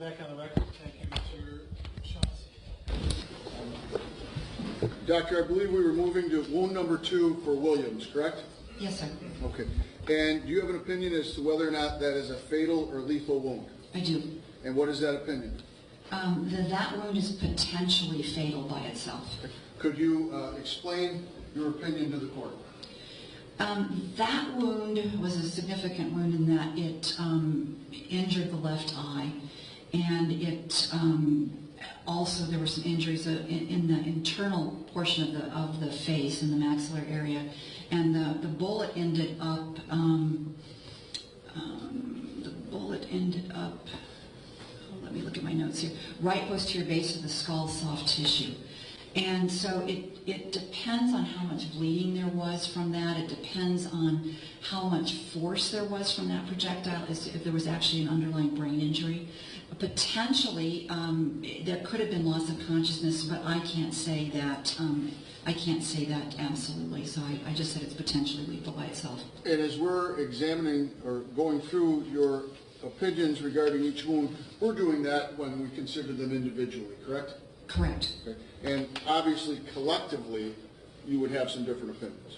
back on the record. Thank you, Mr. Shaughnessy. Doctor, I believe we were moving to wound number 2 for Williams, correct? Yes, sir. Okay. And do you have an opinion as to whether or not that is a fatal or lethal wound? I do. And what is that opinion? That wound is potentially fatal by itself. Okay. Could you explain your opinion to the court? That wound was a significant wound in that it injured the left eye, and it also there were some injuries in the internal portion of the face, in the maxillary area, and the bullet ended up. Let me look at my notes here. Right posterior base of the skull, soft tissue. And so it depends on how much bleeding there was from that. It depends on how much force there was from that projectile, as if there was actually an underlying brain injury. Potentially, there could have been loss of consciousness, but I can't say that. I can't say that absolutely. So I just said it's potentially lethal by itself. And as we're examining or going through your opinions regarding each wound, we're doing that when we consider them individually, correct? Correct. Okay. And obviously, collectively, you would have some different opinions.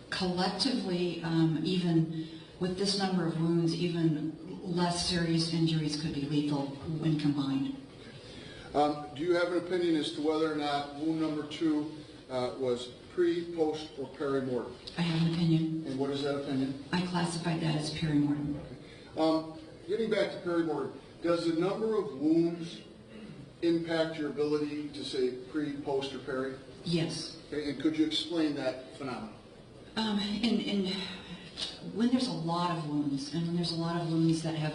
Collectively, even with this number of wounds, even less serious injuries could be lethal when combined. Okay. Do you have an opinion as to whether or not wound number 2 was pre, post, or perimortem? I have an opinion. And what is that opinion? I classified that as perimortem. Okay. Getting back to perimortem, does the number of wounds impact your ability to say pre, post, or peri? Yes. Okay. And could you explain that phenomenon? When there's a lot of wounds, and when there's a lot of wounds that have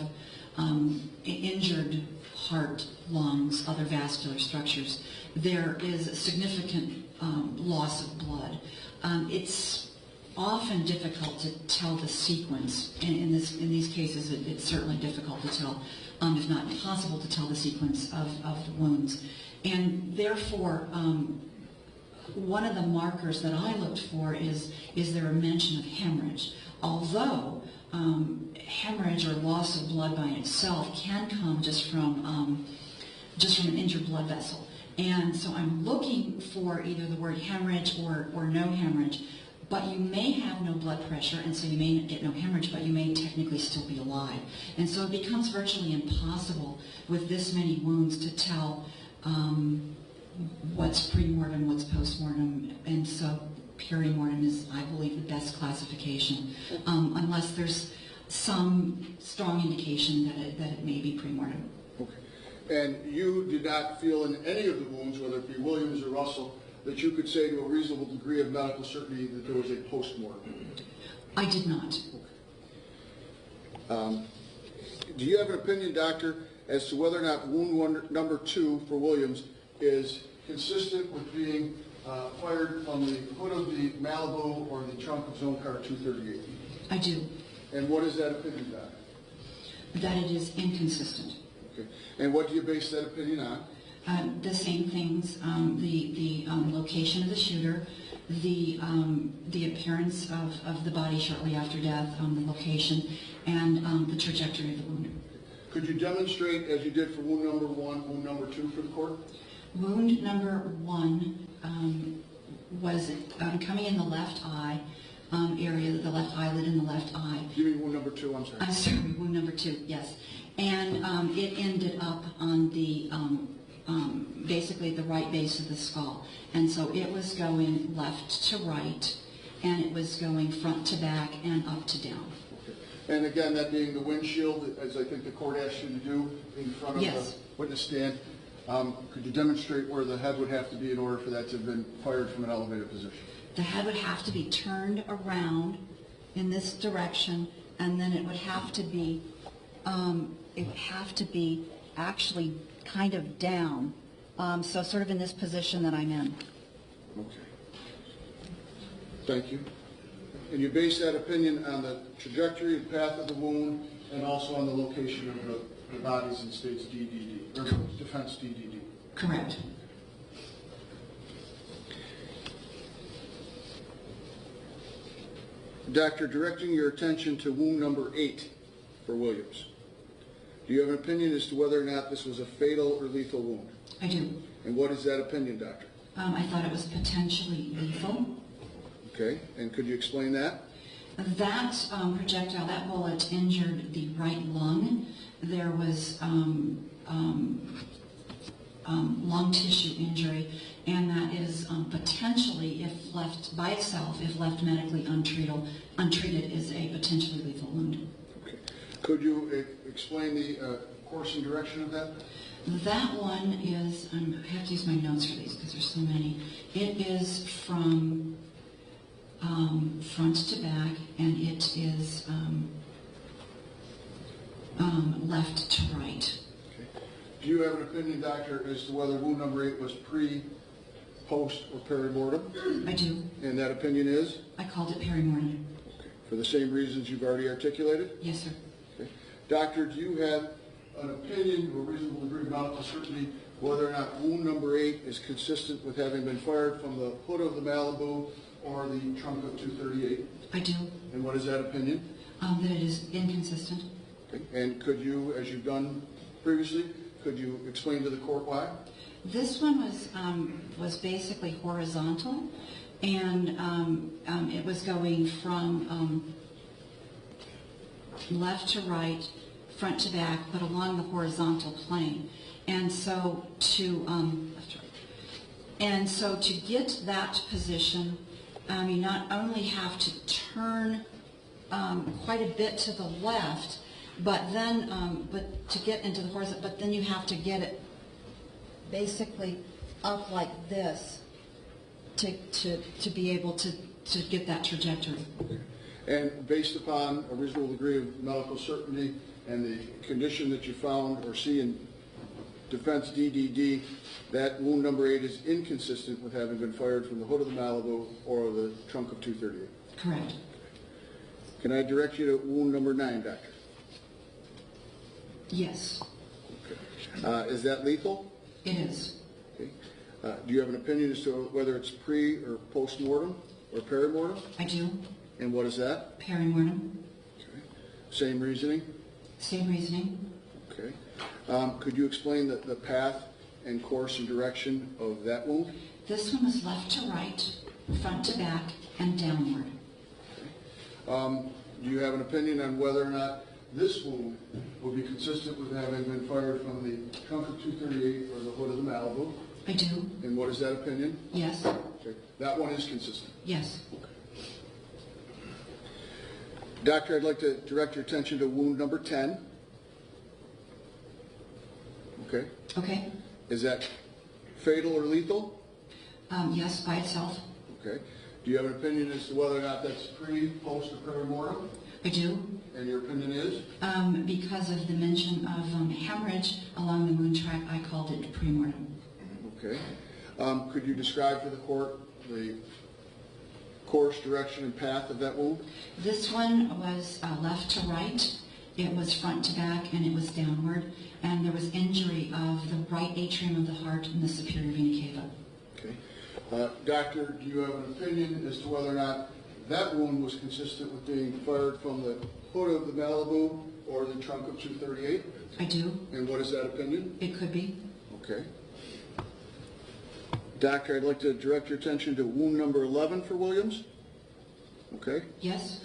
injured heart, lungs, other vascular structures, there is a significant loss of blood. It's often difficult to tell the sequence. In these cases, it's certainly difficult to tell, if not impossible to tell the sequence of the wounds. And therefore, one of the markers that I looked for is there a mention of hemorrhage? Although hemorrhage or loss of blood by itself can come just from an injured blood vessel. And so I'm looking for either the word hemorrhage or no hemorrhage, but you may have no blood pressure, and so you may get no hemorrhage, but you may technically still be alive. And so it becomes virtually impossible with this many wounds to tell what's pre-mortem, what's post-mortem, and so perimortem is, I believe, the best classification, unless there's some strong indication that it may be pre-mortem. Okay. And you did not feel in any of the wounds, whether it be Williams or Russell, that you could say to a reasonable degree of medical certainty that there was a post-mortem? I did not. Okay. Do you have an opinion, doctor, as to whether or not wound number 2 for Williams is consistent with being fired from the hood of the Malibu or the trunk of zone car 238? I do. And what is that opinion, doctor? That it is inconsistent. Okay. And what do you base that opinion on? The same things, the location of the shooter, the appearance of the body shortly after death, the location, and the trajectory of the wound. Could you demonstrate, as you did for wound number 1, wound number 2 for the court? Wound number 1 was coming in the left eye area, the left eyelid in the left eye. Give me wound number 2, I'm sorry. I'm sorry, wound number 2, yes. And it ended up on the basically the right base of the skull. And so it was going left to right, and it was going front to back and up to down. Okay. And again, that being the windshield, as I think the court asked you to do in front of the witness stand, could you demonstrate where the head would have to be in order for that to have been fired from an elevated position? The head would have to be turned around in this direction, and then it would have to be actually kind of down, so sort of in this position that I'm in. Okay. Thank you. And you base that opinion on the trajectory and path of the wound, and also on the location of the bodies in states DDD, or defense DDD? Correct. Doctor, directing your attention to wound number 8 for Williams. Do you have an opinion as to whether or not this was a fatal or lethal wound? I do. And what is that opinion, doctor? I thought it was potentially lethal. Okay, and could you explain that? That projectile, that bullet injured the right lung. There was lung tissue injury, and that is potentially, if left by itself, if left medically untreated, is a potentially lethal wound. Okay. Could you explain the course and direction of that? That one is, I have to use my notes for these because there's so many. It is from front to back, and it is left to right. Okay. Do you have an opinion, doctor, as to whether wound number 8 was pre, post, or perimortem? I do. And that opinion is? I called it perimortem. Okay. For the same reasons you've already articulated? Yes, sir. Okay. Doctor, do you have an opinion or reasonable degree of medical certainty whether or not wound number 8 is consistent with having been fired from the hood of the Malibu or the trunk of 238? I do. And what is that opinion? That it is inconsistent. Okay. And could you, as you've done previously, could you explain to the court why? This one was basically horizontal, and it was going from left to right, front to back, but along the horizontal plane. And so to get that position, you not only have to turn quite a bit to the left, but then to get into the horizontal, but then you have to get it basically up like this to be able to get that trajectory. And based upon a reasonable degree of medical certainty and the condition that you found or see in defense DDD, that wound number 8 is inconsistent with having been fired from the hood of the Malibu or the trunk of 238. Correct. Can I direct you to wound number 9, doctor? Yes, Okay. Is that lethal? it is. Okay. Do you have an opinion as to whether it's pre or post-mortem or perimortem? I do. And what is that? Perimortem. Okay. Same reasoning? Same reasoning. Okay. Could you explain the path and course and direction of that wound? This one was left to right, front to back, and downward. Do you have an opinion on whether or not this wound would be consistent with having been fired from the trunk of 238 or the hood of the Malibu? I do. And what is that opinion? Yes. Okay. That one is consistent. Yes. Doctor, I'd like to direct your attention to wound number 10. Okay. Okay. Is that fatal or lethal? Yes, by itself. Okay. Do you have an opinion as to whether or not that's pre, post, or perimortem? I do. And your opinion is? Because of the mention of hemorrhage along the wound track, I called it premortem. Okay. Could you describe for the court the course, direction, and path of that wound? This one was left to right, it was front to back, and it was downward, and there was injury of the right atrium of the heart and the superior vena cava. Okay. Doctor, do you have an opinion as to whether or not that wound was consistent with being fired from the hood of the Malibu or the trunk of 238? I do. And what is that opinion? It could be. Okay. Doctor, I'd like to direct your attention to wound number 11 for Williams. Okay. Yes.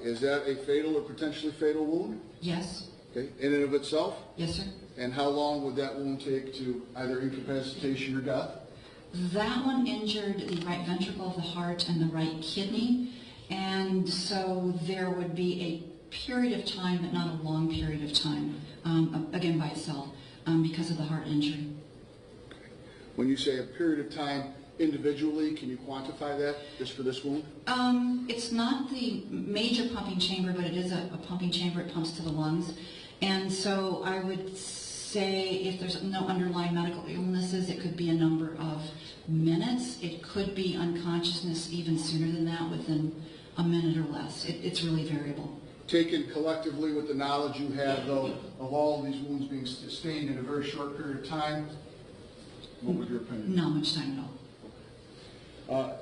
Is that a fatal or potentially fatal wound? Yes. Okay. In and of itself? Yes, sir. And how long would that wound take to either incapacitation or death? That one injured the right ventricle of the heart and the right kidney, and so there would be a period of time, but not a long period of time, again by itself, because of the heart injury. Okay. When you say a period of time individually, can you quantify that just for this wound? It's not the major pumping chamber, but it is a pumping chamber. It pumps to the lungs, and so I would say if there's no underlying medical illnesses, it could be a number of minutes. It could be unconsciousness even sooner than that, within a minute or less. It's really variable. Taken collectively with the knowledge you have, though, of all of these wounds being sustained in a very short period of time, what would your opinion? Not much time at all.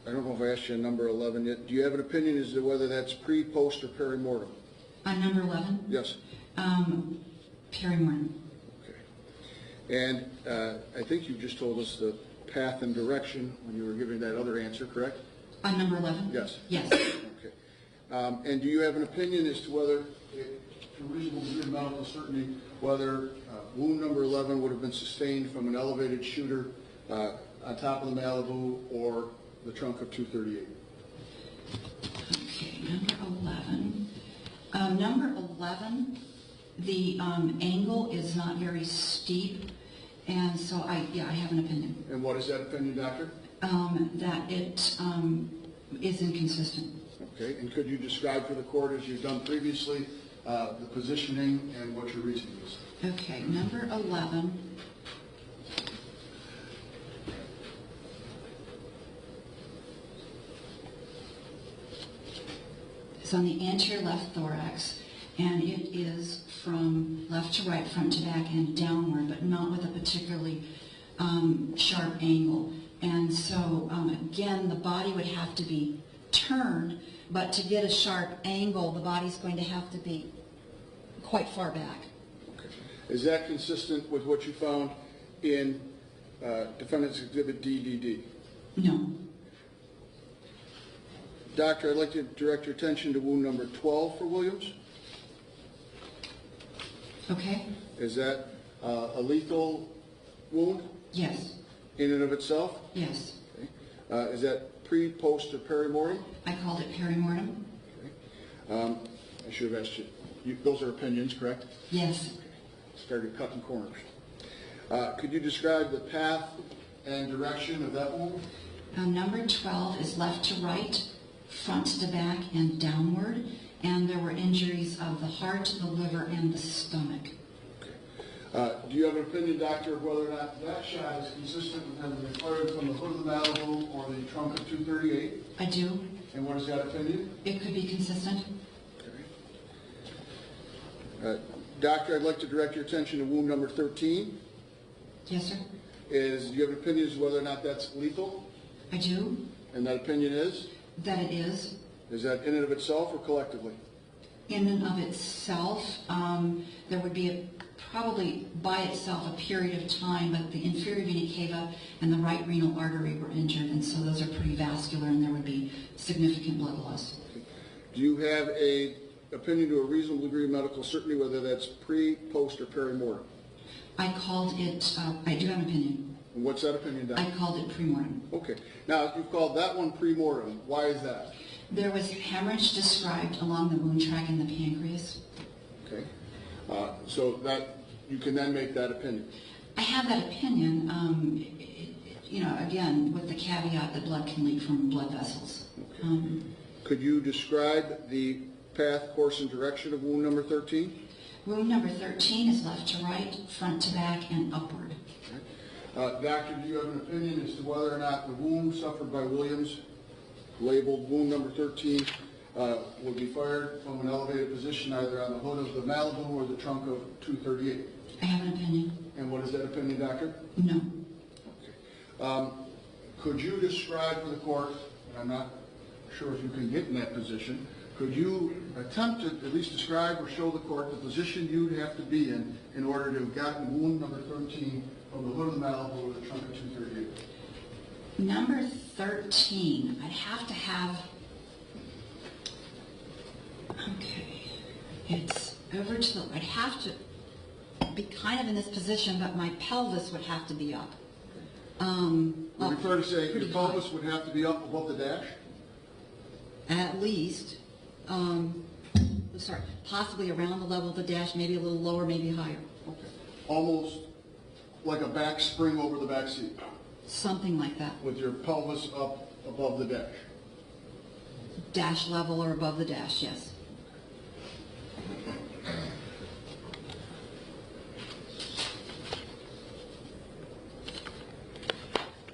I don't know if I asked you on number 11 yet. Do you have an opinion as to whether that's pre, post, or perimortem? On number 11? Yes. Perry Morton. Okay. And I think you just told us the path and direction when you were giving that other answer, correct? On number 11? Yes. Yes. Okay. And do you have an opinion as to whether, to reasonable degree of medical certainty, whether wound number 11 would have been sustained from an elevated shooter on top of the Malibu or the trunk of 238? Okay, number 11. Number 11, the angle is not very steep, and so I have an opinion. And what is that opinion, doctor? That it is inconsistent. Okay, and could you describe for the court, as you've done previously, the positioning and what your reasoning is? Okay, number 11. It's on the anterior left thorax, and it is from left to right, front to back, and downward, but not with a particularly sharp angle. And so, again, the body would have to be turned, but to get a sharp angle, the body's going to have to be quite far back. Okay. Is that consistent with what you found in Defendant's Exhibit DDD? No. Doctor, I'd like to direct your attention to wound number 12 for Williams. Okay? Is that a lethal wound Yes. in and of itself? Yes. Okay. Is that pre, post, or perimortem? I called it perimortem. Okay. I should have asked you. Those are opinions, correct? Yes. Started cutting corners. Could you describe the path and direction of that wound? Number 12 is left to right, front to back, and downward. And there were injuries of the heart, the liver, and the stomach. Okay. Do you have an opinion, doctor, of whether or not that shot is consistent with having been fired from the hood of the Malibu or the trunk of 238? I do. And what is that opinion? It could be consistent. Okay. Doctor, I'd like to direct your attention to wound number 13. Yes, sir. Do you have an opinion as to whether or not that's lethal? I do. And that opinion is? That it is. Is that in and of itself or collectively? In and of itself, there would be probably by itself a period of time, but the inferior vena cava and the right renal artery were injured, and so those are pretty vascular, and there would be significant blood loss. Okay. Do you have an opinion to a reasonable degree of medical certainty whether that's pre, post, or perimortem? I called it, I do have an opinion. And what's that opinion, doctor? I called it premortem. Okay. Now, you've called that one pre-mortem. Why is that? There was hemorrhage described along the wound track in the pancreas. Okay. So that you can then make that opinion. I have that opinion, again, with the caveat that blood can leak from blood vessels. Okay. Could you describe the path, course, and direction of wound number 13? Wound number 13 is left to right, front to back, and upward. Okay. Doctor, do you have an opinion as to whether or not the wound suffered by Williams, labeled wound number 13, would be fired from an elevated position either on the hood of the Malibu or the trunk of 238? I have an opinion. And what is that opinion, doctor? No. Okay. Could you describe for the court, and I'm not sure if you can get in that position, could you attempt to at least describe or show the court the position you'd have to be in order to have gotten wound number 13 from the hood of the Malibu or the trunk of 238? Number 13, I'd have to have, okay, it's over to the, I'd have to be kind of in this position, but my pelvis would have to be up. Would you prefer to say your pretty pelvis high. would have to be up above the dash? At least, possibly around the level of the dash, maybe a little lower, maybe higher. Okay. Almost like a back spring over the back seat, Something like that. with your pelvis up above the dash. Dash level or above the dash, yes.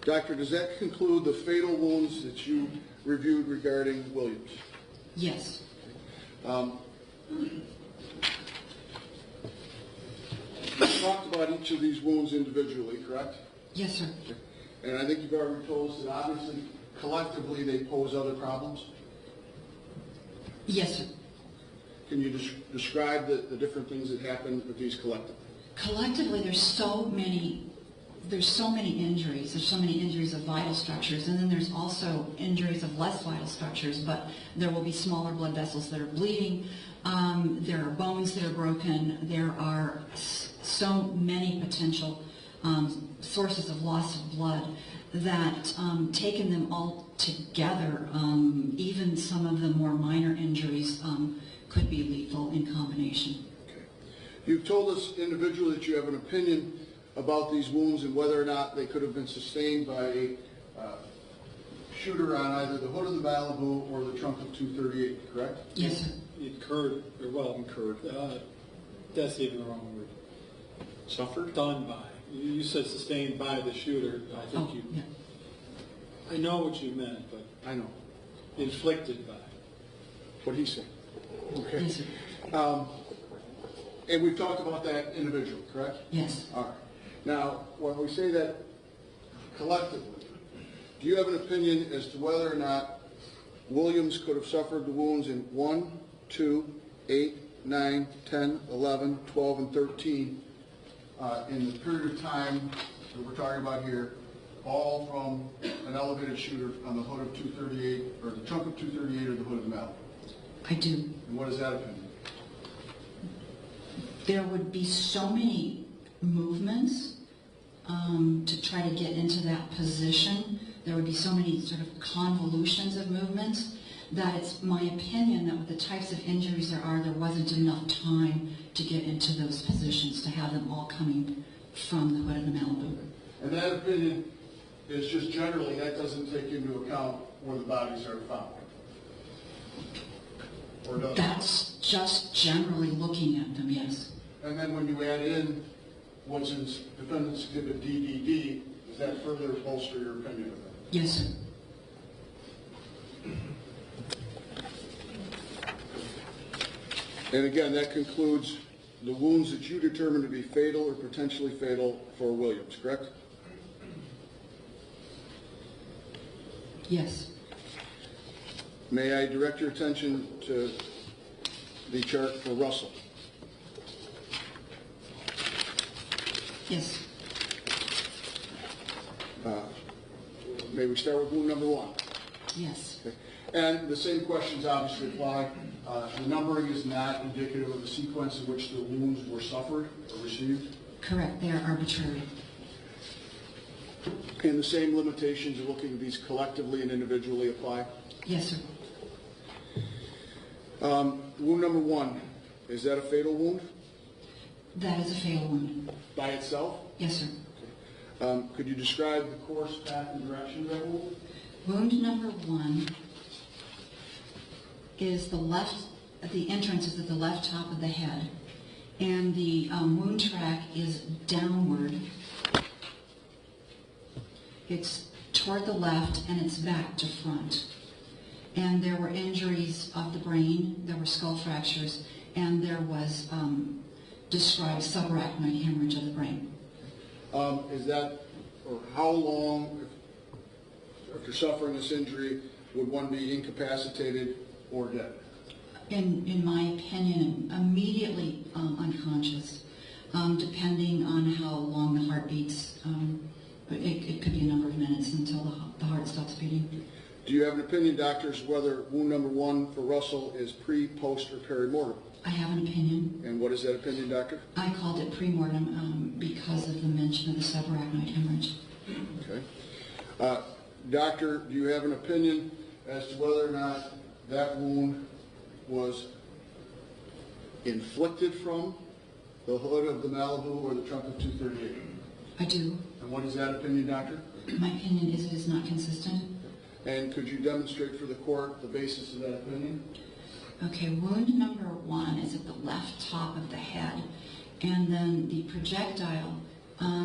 Doctor, does that conclude the fatal wounds that you reviewed regarding Williams? Yes. You talked about each of these wounds individually, correct? Yes, sir. And I think you've already told us that obviously, collectively, they pose other problems. Yes, sir. can you describe the different things that happened with these collectively? Collectively, there's so many injuries. There's so many injuries of vital structures, and then there's also injuries of less vital structures, but there will be smaller blood vessels that are bleeding. There are bones that are broken. There are so many potential sources of loss of blood that taking them all together, even some of the more minor injuries could be lethal in combination. Okay. You've told us individually that you have an opinion about these wounds and whether or not they could have been sustained by a shooter on either the hood of the Malibu or the trunk of 238, correct? Yes, sir. Incurred. That's even the wrong word. Suffered? Done by. You said sustained by the shooter. I think Yeah. I know what you meant, but I know. inflicted by. What he said. Okay. Yes, sir. And we've talked about that individually, correct? Yes. All right. Now, when we say that collectively, do you have an opinion as to whether or not Williams could have suffered the wounds in 1, 2, 8, 9, 10, 11, 12, and 13 in the period of time that we're talking about here, all from an elevated shooter on the hood of 238, or the trunk of 238, or the hood of the Malibu? I do. And what is that opinion? There would be so many movements to try to get into that position. There would be so many sort of convolutions of movements that it's my opinion that with the types of injuries there wasn't enough time to get into those positions to have them all coming from the hood of the Malibu. And that opinion is just generally, that doesn't take into account where the bodies are found? Or does it? That's just generally looking at them, yes. And then when you add in what's in Defendant's Exhibit DDD, does that further bolster your opinion of that? Yes, sir. And again, that concludes the wounds that you determined to be fatal or potentially fatal for Williams, correct? Yes. May I direct your attention to the chart for Russell? Yes. May we start with wound number 1? Yes. Okay. And the same questions obviously apply. The numbering is not indicative of the sequence in which the wounds were suffered or received. Correct. They are arbitrary. And the same limitations of looking at these collectively and individually apply. Yes, sir. Wound number 1, is that a fatal wound? That is a fatal wound. By itself? Yes, sir. Could you describe the course, path, and direction of that wound? Wound number 1 is the entrance is at the left top of the head, and the wound track is downward. It's toward the left, and it's back to front. And there were injuries of the brain, there were skull fractures, and there was described subarachnoid hemorrhage of the brain. Is that, or how long, after suffering this injury, would one be incapacitated or dead? In my opinion, immediately unconscious, depending on how long the heart beats. It could be a number of minutes until the heart stops beating. Do you have an opinion, doctors, whether wound number 1 for Russell is pre, post, or perimortem? I have an opinion. And what is that opinion, doctor? I called it pre-mortem because of the mention of the subarachnoid hemorrhage. Okay. Doctor, do you have an opinion as to whether or not that wound was inflicted from the hood of the Malibu or the trunk of 238? I do. And what is that opinion, doctor? My opinion is it is not consistent. And could you demonstrate for the court the basis of that opinion? Okay, wound number 1 is at the left top of the head, and then the projectile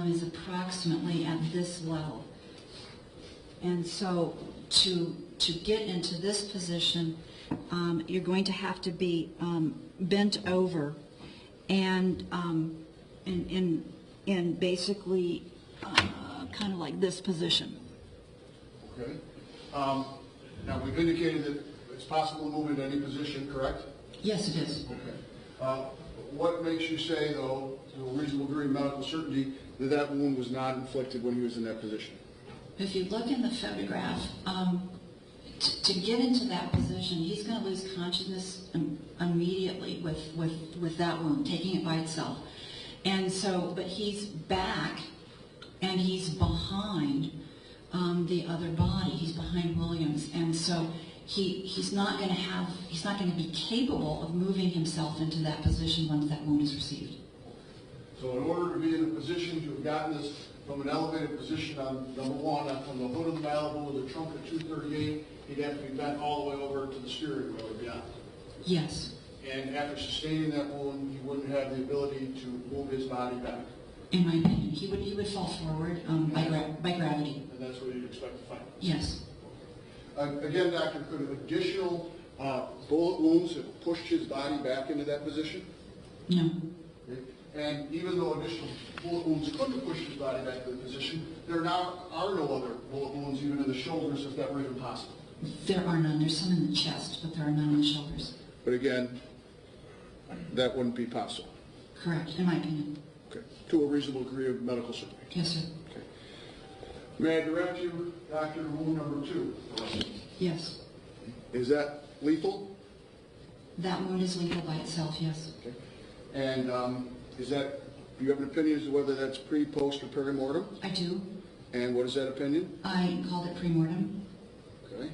is approximately at this level. And so to get into this position, you're going to have to be bent over and in basically kind of like this position. Okay. Now, we've indicated that it's possible to move into any position, correct? Yes, it is. Okay. What makes you say, though, to a reasonable degree of medical certainty, that that wound was not inflicted when he was in that position? If you look in the photograph, to get into that position, he's going to lose consciousness immediately with that wound, taking it by itself. And so, but he's back and he's behind the other body. He's behind Williams, and so he's not going to be capable of moving himself into that position once that wound is received. So in order to be in a position to have gotten this from an elevated position on, number one, from the hood of the Malibu to the trunk of 238, he'd have to be bent all the way over to the steering wheel or beyond. Yes. And after sustaining that wound, he wouldn't have the ability to move his body back. In my opinion, he would fall forward by gravity. And that's what you'd expect to find. Yes. Again, doctor, could additional bullet wounds have pushed his body back into that position? No. Okay. And even though additional bullet wounds couldn't have pushed his body back to the position, there now are no other bullet wounds even in the shoulders, if that were even possible. There are none. There's some in the chest, but there are none in the shoulders. But again, that wouldn't be possible. Correct, in my opinion. Okay. To a reasonable degree of medical certainty. Yes, sir. Okay. May I direct you, doctor, to wound number 2? Yes. Is that lethal? That wound is lethal by itself, yes. Okay. And is that, do you have an opinion as to whether that's pre, post, or perimortem? I do. And what is that opinion? I called it premortem. Okay.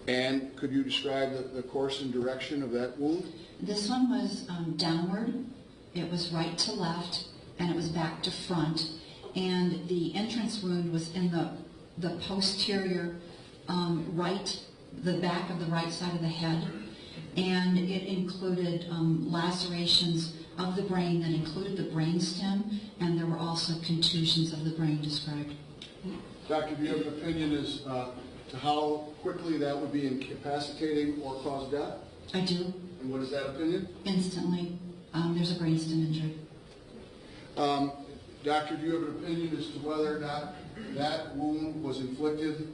And could you describe the course and direction of that wound? This one was downward, it was right to left, and it was back to front. And the entrance wound was in the posterior right, the back of the right side of the head. And it included lacerations of the brain that included the brainstem, and there were also contusions of the brain described. Doctor, do you have an opinion as to how quickly that would be incapacitating or cause death? I do. And what is that opinion? Instantly. There's a brainstem injury. Doctor, do you have an opinion as to whether or not that wound was inflicted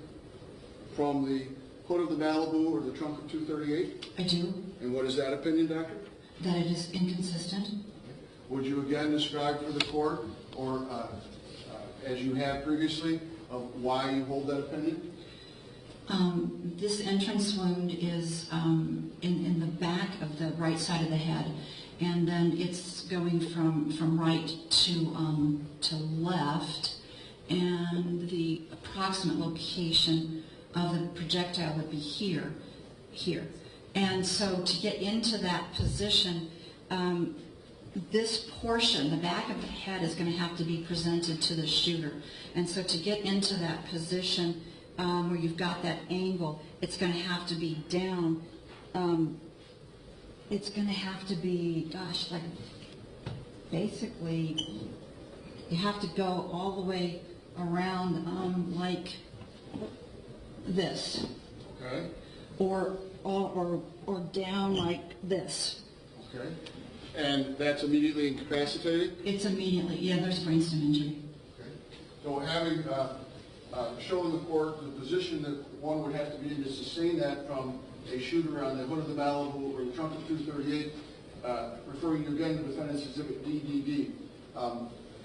from the hood of the Malibu or the trunk of 238? I do. And what is that opinion, doctor? That it is inconsistent. Would you again describe for the court, or as you have previously, of why you hold that opinion? This entrance wound is in the back of the right side of the head, and then it's going from right to left, and the approximate location of the projectile would be here. And so to get into that position, this portion, the back of the head, is going to have to be presented to the shooter. And so to get into that position where you've got that angle, it's going to have to be down. It's going to have to be, gosh, like basically you have to go all the way around like this. Okay. Or down like this. Okay. And that's immediately incapacitated? It's immediately, yeah, there's brainstem injury. Okay. So having shown the court the position that one would have to be in to sustain that from a shooter on the hood of the Malibu or the trunk of 238, referring you again to Defendant's Exhibit DDD,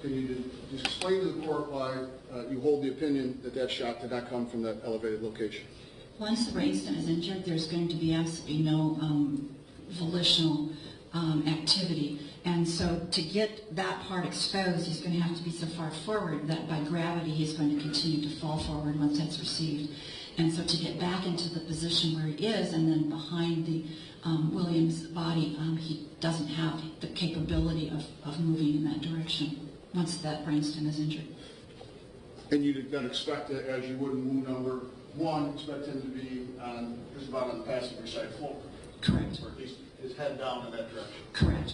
can you just explain to the court why you hold the opinion that that shot did not come from that elevated location? Once the brainstem is injured, there's going to be absolutely no volitional activity. And so to get that part exposed, he's going to have to be so far forward that by gravity he's going to continue to fall forward once that's received. And so to get back into the position where he is and then behind the Williams body, he doesn't have the capability of moving in that direction once that brainstem is injured. And you did not expect it, as you would in wound number 1, expect him to be just about on the passenger side floor. Correct. Or at least his head down in that direction. Correct.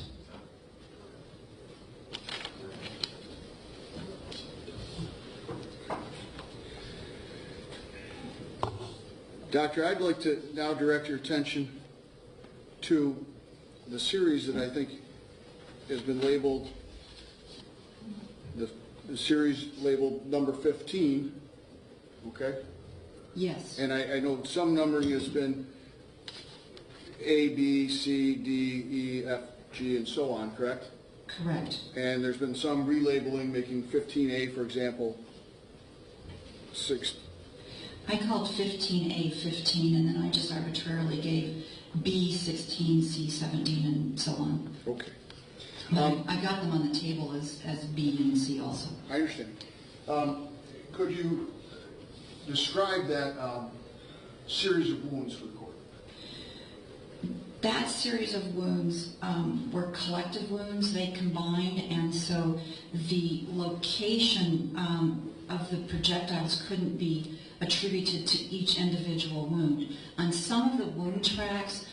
Doctor, I'd like to now direct your attention to the series that I think has been labeled, the series labeled number 15, okay? Yes. And I know some numbering has been A, B, C, D, E, F, G, and so on, correct? Correct. And there's been some relabeling, making 15A, for example, 6. I called 15A 15, and then I just arbitrarily gave B 16, C 17, and so on. Okay. But I got them on the table as B and C also. I understand. Could you describe that series of wounds for the court? That series of wounds were collective wounds. They combined, and so the location of the projectiles couldn't be attributed to each individual wound. On some of the wound tracks,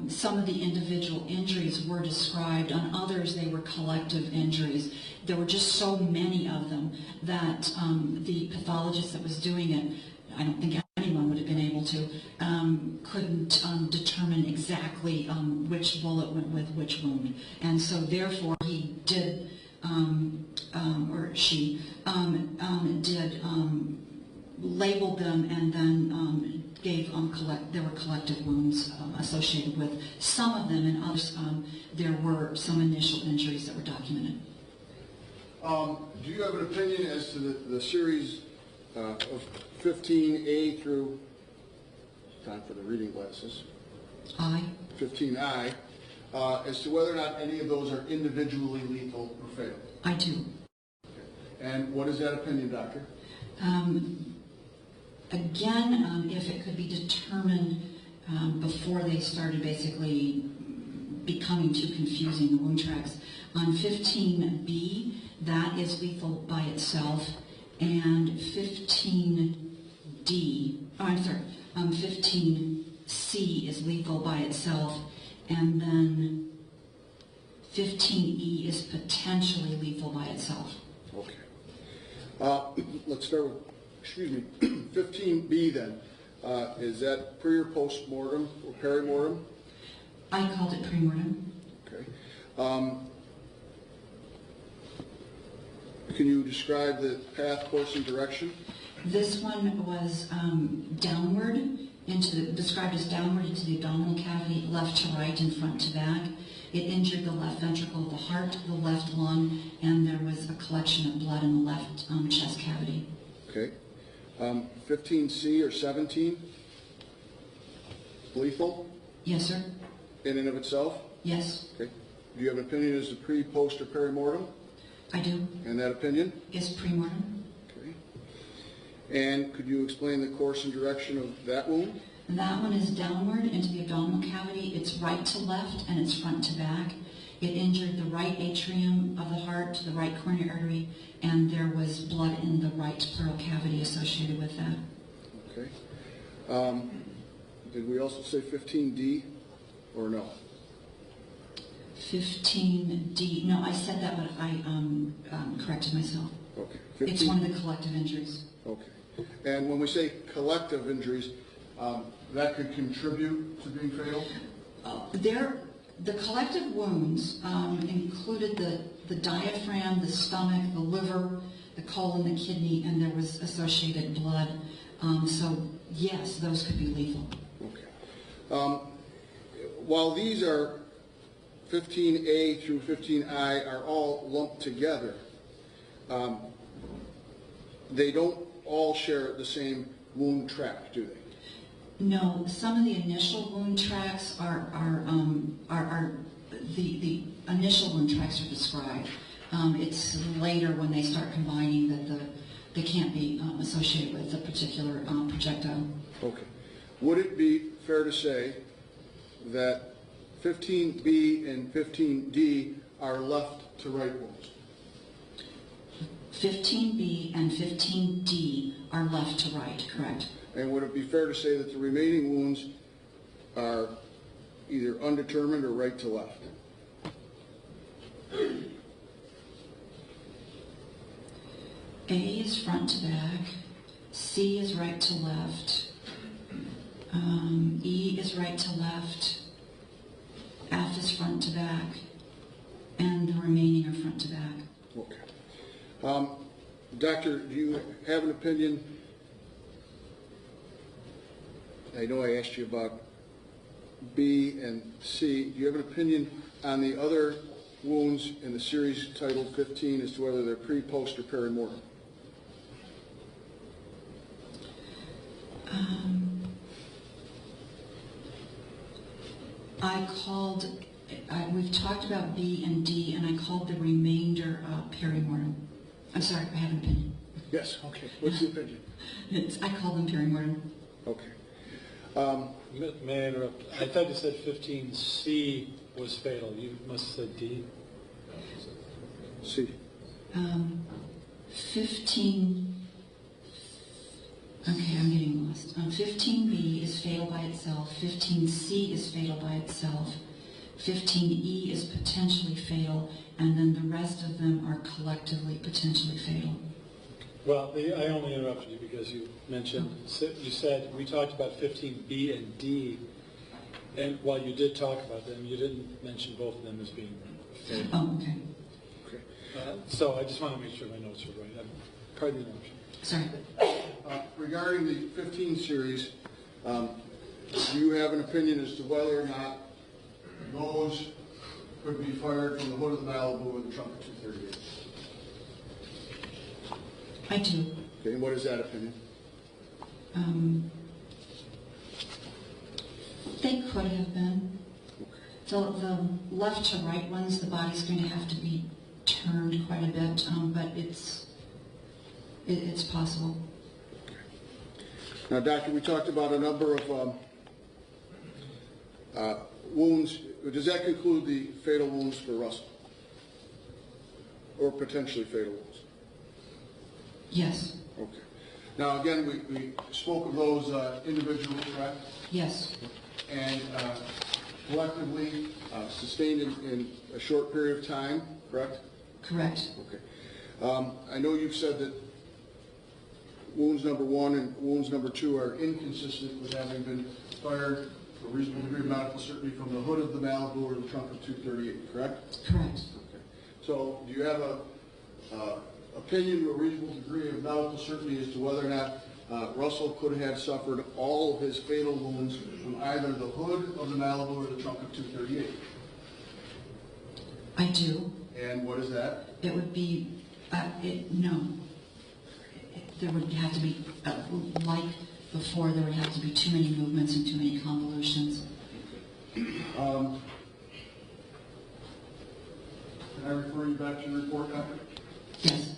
some of the individual injuries were described. On others, they were collective injuries. There were just so many of them that the pathologist that was doing it, I don't think anyone would have been able to, couldn't determine exactly which bullet went with which wound. And so therefore he did, or she did label them and then gave there were collective wounds associated with some of them, and others there were some initial injuries that were documented. Do you have an opinion as to the series of 15A through, time for the reading glasses, 15I, as to whether or not any of those are individually lethal or fatal? I do. Okay. And what is that opinion, doctor? Again, if it could be determined before they started basically becoming too confusing, the wound tracks. On 15B, that is lethal by itself, and 15D, 15C is lethal by itself, and then 15E is potentially lethal by itself. Okay. Let's start with, 15B then. Is that pre or post-mortem or peri-mortem? I called it pre-mortem. Okay. Can you describe the path, course, and direction? This one was downward, described as downward into the abdominal cavity, left to right and front to back. It injured the left ventricle of the heart, the left lung, and there was a collection of blood in the left chest cavity. Okay. 15C or 17? Lethal? Yes, sir. In and of itself? Yes. Okay. Do you have an opinion as to pre, post, or peri-mortem? I do. And that opinion? Is pre-mortem. Okay. And could you explain the course and direction of that wound? That one is downward into the abdominal cavity. It's right to left and it's front to back. It injured the right atrium of the heart, the right coronary artery, and there was blood in the right pleural cavity associated with that. Okay. Did we also say 15D or no? 15D. No, I said that, but I corrected myself. Okay. It's one of the collective injuries. Okay. And when we say collective injuries, that could contribute to being fatal? The collective wounds included the diaphragm, the stomach, the liver, the colon, the kidney, and there was associated blood. So yes, those could be lethal. Okay. While these are 15A through 15I are all lumped together, they don't all share the same wound track, do they? No, some of the initial wound tracks are the initial wound tracks are described. It's later when they start combining that they can't be associated with a particular projectile. Okay. Would it be fair to say that 15B and 15D are left to right wounds? 15B and 15D are left to right, correct? And would it be fair to say that the remaining wounds are either undetermined or right to left? A is front to back, C is right to left, E is right to left, F is front to back, and the remaining are front to back. Okay. Doctor, do you have an opinion? I know I asked you about B, and C. Do you have an opinion on the other wounds in the series titled 15 as to whether they're pre, post, or perimortem? We've talked about B and D, and I called the remainder perimortem. I'm sorry, I have an opinion. Yes, okay. What's the opinion? I call them perimortem. Okay. May I interrupt? I thought you said 15C was fatal. You must have said D. C. 15. Okay, I'm getting lost. 15B is fatal by itself. 15C is fatal by itself. 15E is potentially fatal, and then the rest of them are collectively potentially fatal. Well, I only interrupted you because you mentioned, you said we talked about 15B and D, and while you did talk about them, you didn't mention both of them as being fatal. Oh, okay. Okay. So I just want to make sure my notes are right. Pardon the interruption. Sorry. Regarding the 15 series, do you have an opinion as to whether or not those could be fired from the hood of the Malibu with the trunk of 238? I do. Okay, and what is that opinion? They could have been. The left to right ones, the body's going to have to be turned quite a bit, but it's possible. Now, Doctor, we talked about a number of wounds. Does that conclude the fatal wounds for Russell? Or potentially fatal wounds? Yes. Okay. Now, again, we spoke of those individually, correct? Yes. And collectively sustained in a short period of time, correct? Correct. Okay. I know you've said that wounds number 1 and wounds number 2 are inconsistent with having been fired for a reasonable degree of medical certainty from the hood of the Malibu or the trunk of 238, correct? Correct. Okay. So do you have a opinion or a reasonable degree of medical certainty as to whether or not Russell could have suffered all of his fatal wounds from either the hood of the Malibu or the trunk of 238? I do. And what is that? It would be, no. There would have to be, like before, there would have to be too many movements and too many convolutions. Can I refer you back to your report, Doctor? Yes.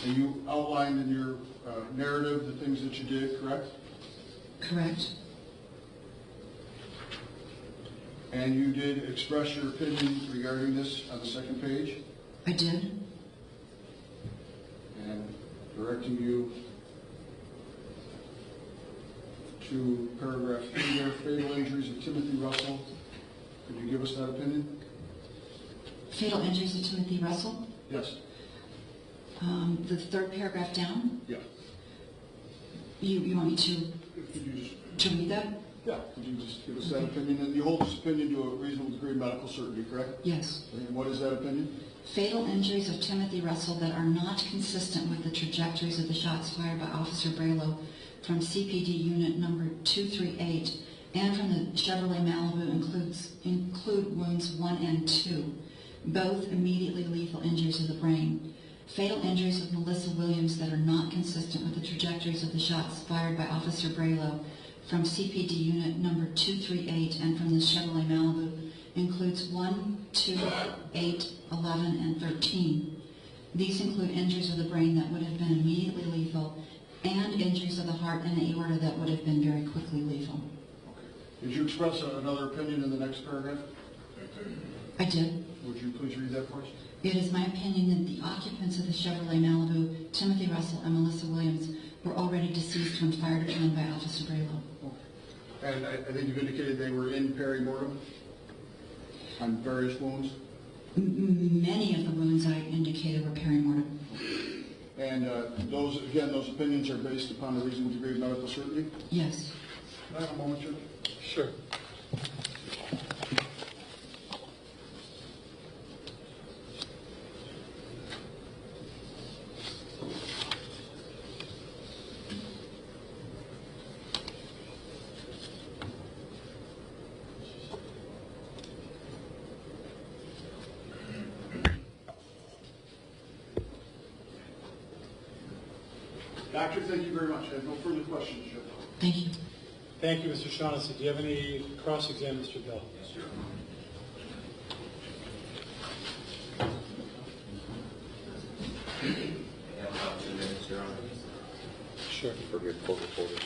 And you outlined in your narrative the things that you did, correct? Correct. And you did express your opinion regarding this on the second page? I did. And directing you to paragraph 3 there, fatal injuries of Timothy Russell. Could you give us that opinion? Fatal injuries of Timothy Russell? Yes. The third paragraph down? Yeah. You want me Could you just, to read that? yeah, could you just give us that opinion? And you hold this opinion to a reasonable degree of medical certainty, correct? Yes. And what is that opinion? Fatal injuries of Timothy Russell that are not consistent with the trajectories of the shots fired by Officer Brelo from CPD unit number 238 and from the Chevrolet Malibu include wounds 1 and 2, both immediately lethal injuries of the brain. Fatal injuries of Malissa Williams that are not consistent with the trajectories of the shots fired by Officer Brelo from CPD unit number 238 and from the Chevrolet Malibu includes 1, 2, 8, 11, and 13. These include injuries of the brain that would have been immediately lethal and injuries of the heart and aorta that would have been very quickly lethal. Okay. Did you express another opinion in the next paragraph? I did. Would you please read that for us? It is my opinion that the occupants of the Chevrolet Malibu, Timothy Russell and Malissa Williams, were already deceased when fire determined by Officer Brelo. Okay. And I think you've indicated they were in perimortem on various wounds? Many of the wounds I indicated were perimortem. And those opinions are based upon a reasonable degree of medical certainty? Yes. Can I have a moment, Judge? Sure. Doctor, thank you very much. I have no further questions, Judge. Thank you. Thank you, Mr. Shaughnessy. Do you have any cross-exam, Mr. Bell? Yes, sir. I have about 2 minutes, Your Honor, Sure. for your court reporters.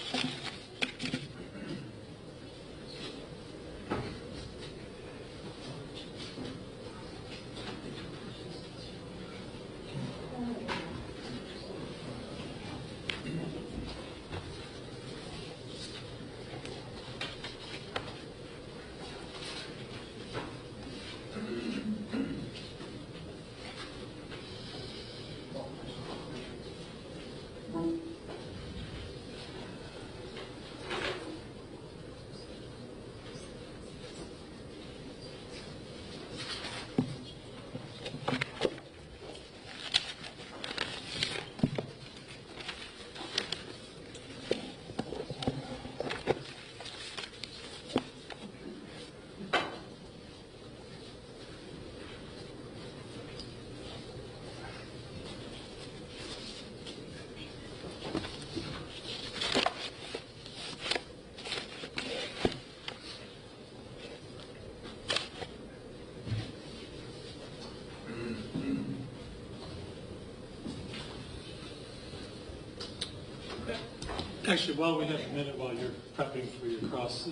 Actually, while we have a minute, while you're prepping for your cross,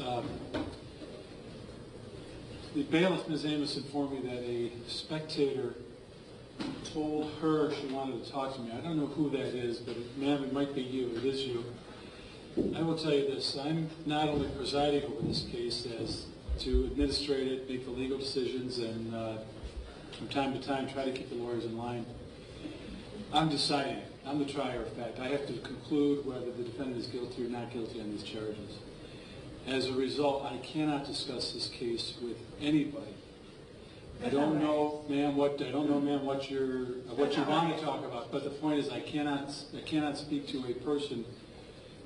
the bailiff, Ms. Amos, informed me that a spectator told her she wanted to talk to me. I don't know who that is, but ma'am, it might be you. It is you. I will tell you this. I'm not only presiding over this case as to administrate it, make the legal decisions, and from time to time try to keep the lawyers in line. I'm deciding. I'm the trier of fact. I have to conclude whether the defendant is guilty or not guilty on these charges. As a result, I cannot discuss this case with anybody. I don't know, ma'am, what you want to talk about. But the point is, I cannot speak to a person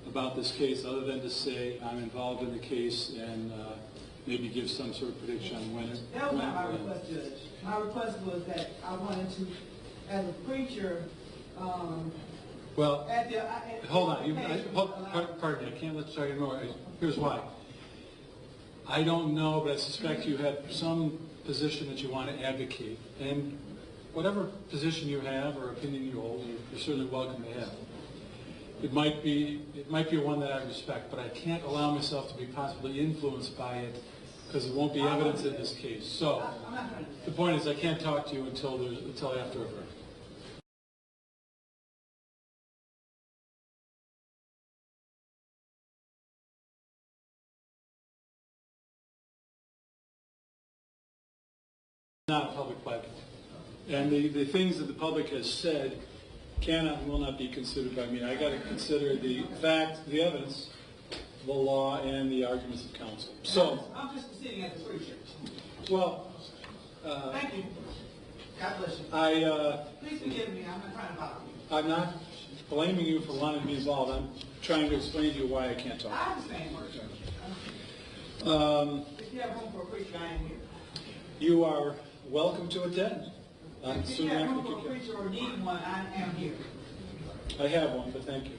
about this case other than to say I'm involved in the case and maybe give some sort of prediction on when it. That was not my request, Judge. My request was that I wanted to, as a preacher. Well, hold on. Pardon me. I can't let you talk anymore. Here's why. I don't know, but I suspect you have some position that you want to advocate, and whatever position you have or opinion you hold, you're certainly welcome to have. It might be one that I respect, but I can't allow myself to be possibly influenced by it because there won't be evidence in this case. So the point is, I can't talk to you until after a verdict. Not a public platform. And the things that the public has said cannot and will not be considered by me. I got to consider the facts, the evidence, the law, and the arguments of counsel. So I'm just sitting as a preacher. Well, Thank you. God bless you. Please forgive me. I'm not trying to bother you. I'm not blaming you for wanting to be involved. I'm trying to explain to you why I can't talk. I understand, Mark. If you have room for a preacher, I am here. You are welcome to attend. If you have room for a preacher or need one, I am here. I have one, but thank you.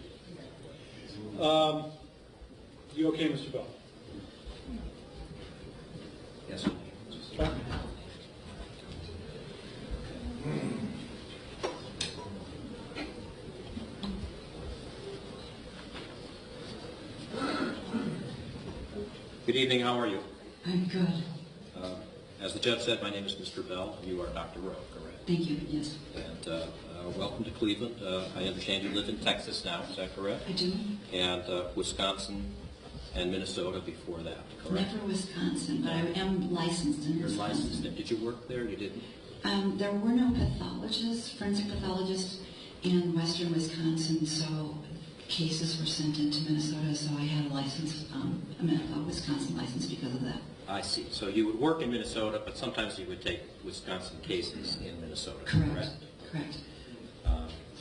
You okay, Mr. Bell? Yes, sir. Fine. Good evening. How are you? I'm good. As the judge said, my name is Mr. Bell. You are Dr. Rowe, correct? Thank you, yes. And welcome to Cleveland. I understand you live in Texas now, is that correct? I do. And Wisconsin and Minnesota before that, correct? Never Wisconsin, but I am licensed in You're Wisconsin. licensed. And did you work there? You didn't? There were no pathologists, forensic pathologists in western Wisconsin, so cases were sent into Minnesota, so I had a license, a Wisconsin license because of that. I see. So you would work in Minnesota, but sometimes you would take Wisconsin cases in Minnesota, Correct. Correct.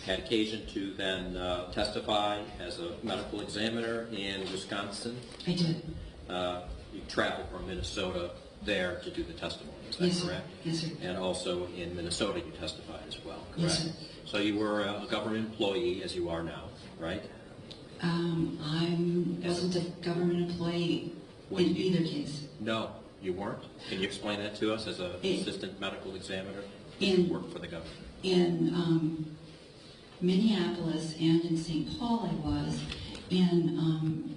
Had occasion to then testify as a medical examiner in Wisconsin. I did. You traveled from Minnesota there to do the testimony. Is Yes, that sir. correct? Yes, sir. And also in Minnesota you testified as well, correct? Yes, sir. So you were a government employee as you are now, right? I wasn't a government employee When in you- either case. No, you weren't? Can you explain that to us as an assistant medical examiner? In- You worked for the government. In Minneapolis and in St. Paul I was. In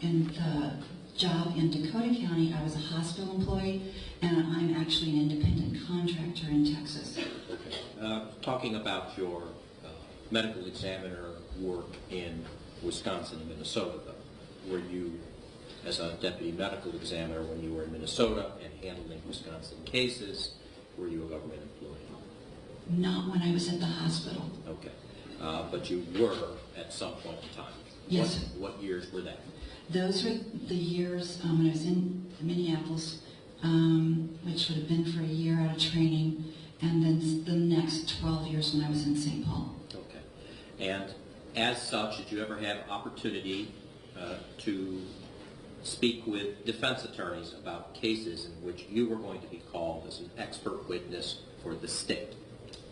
the job in Dakota County, I was a hospital employee, and I'm actually an independent contractor in Texas. Talking about your medical examiner work in Wisconsin and Minnesota, though, were you, as a deputy medical examiner, when you were in Minnesota and handling Wisconsin cases, were you a government employee? Not when I was at the hospital. Okay. But you were at some point in time. Yes, sir. What years were that? Those were the years when I was in Minneapolis, which would have been for a year out of training, and then the next 12 years when I was in St. Paul. Okay. And as such, did you ever have opportunity to speak with defense attorneys about cases in which you were going to be called as an expert witness for the state?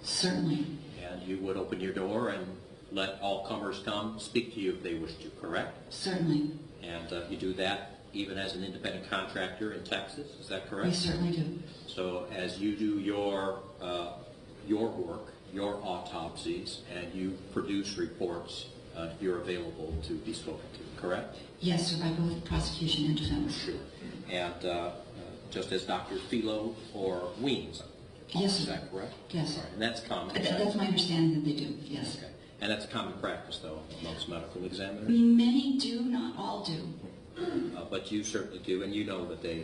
Certainly. And you would open your door and let all comers come speak to you if they wish to, correct? Certainly. And you do that even as an independent contractor in Texas, is that correct? We certainly do. So as you do your work, your autopsies, and you produce reports, you're available to be spoken to, correct? Yes, sir, by both prosecution and defense. Sure. And just as Dr. Philo or Weems, Yes, is sir. that correct? Yes. All right. And that's common. That's my understanding that they do, yes. Okay. And that's common practice, though, amongst medical examiners? Many do, not all do. But you certainly do, and you know that they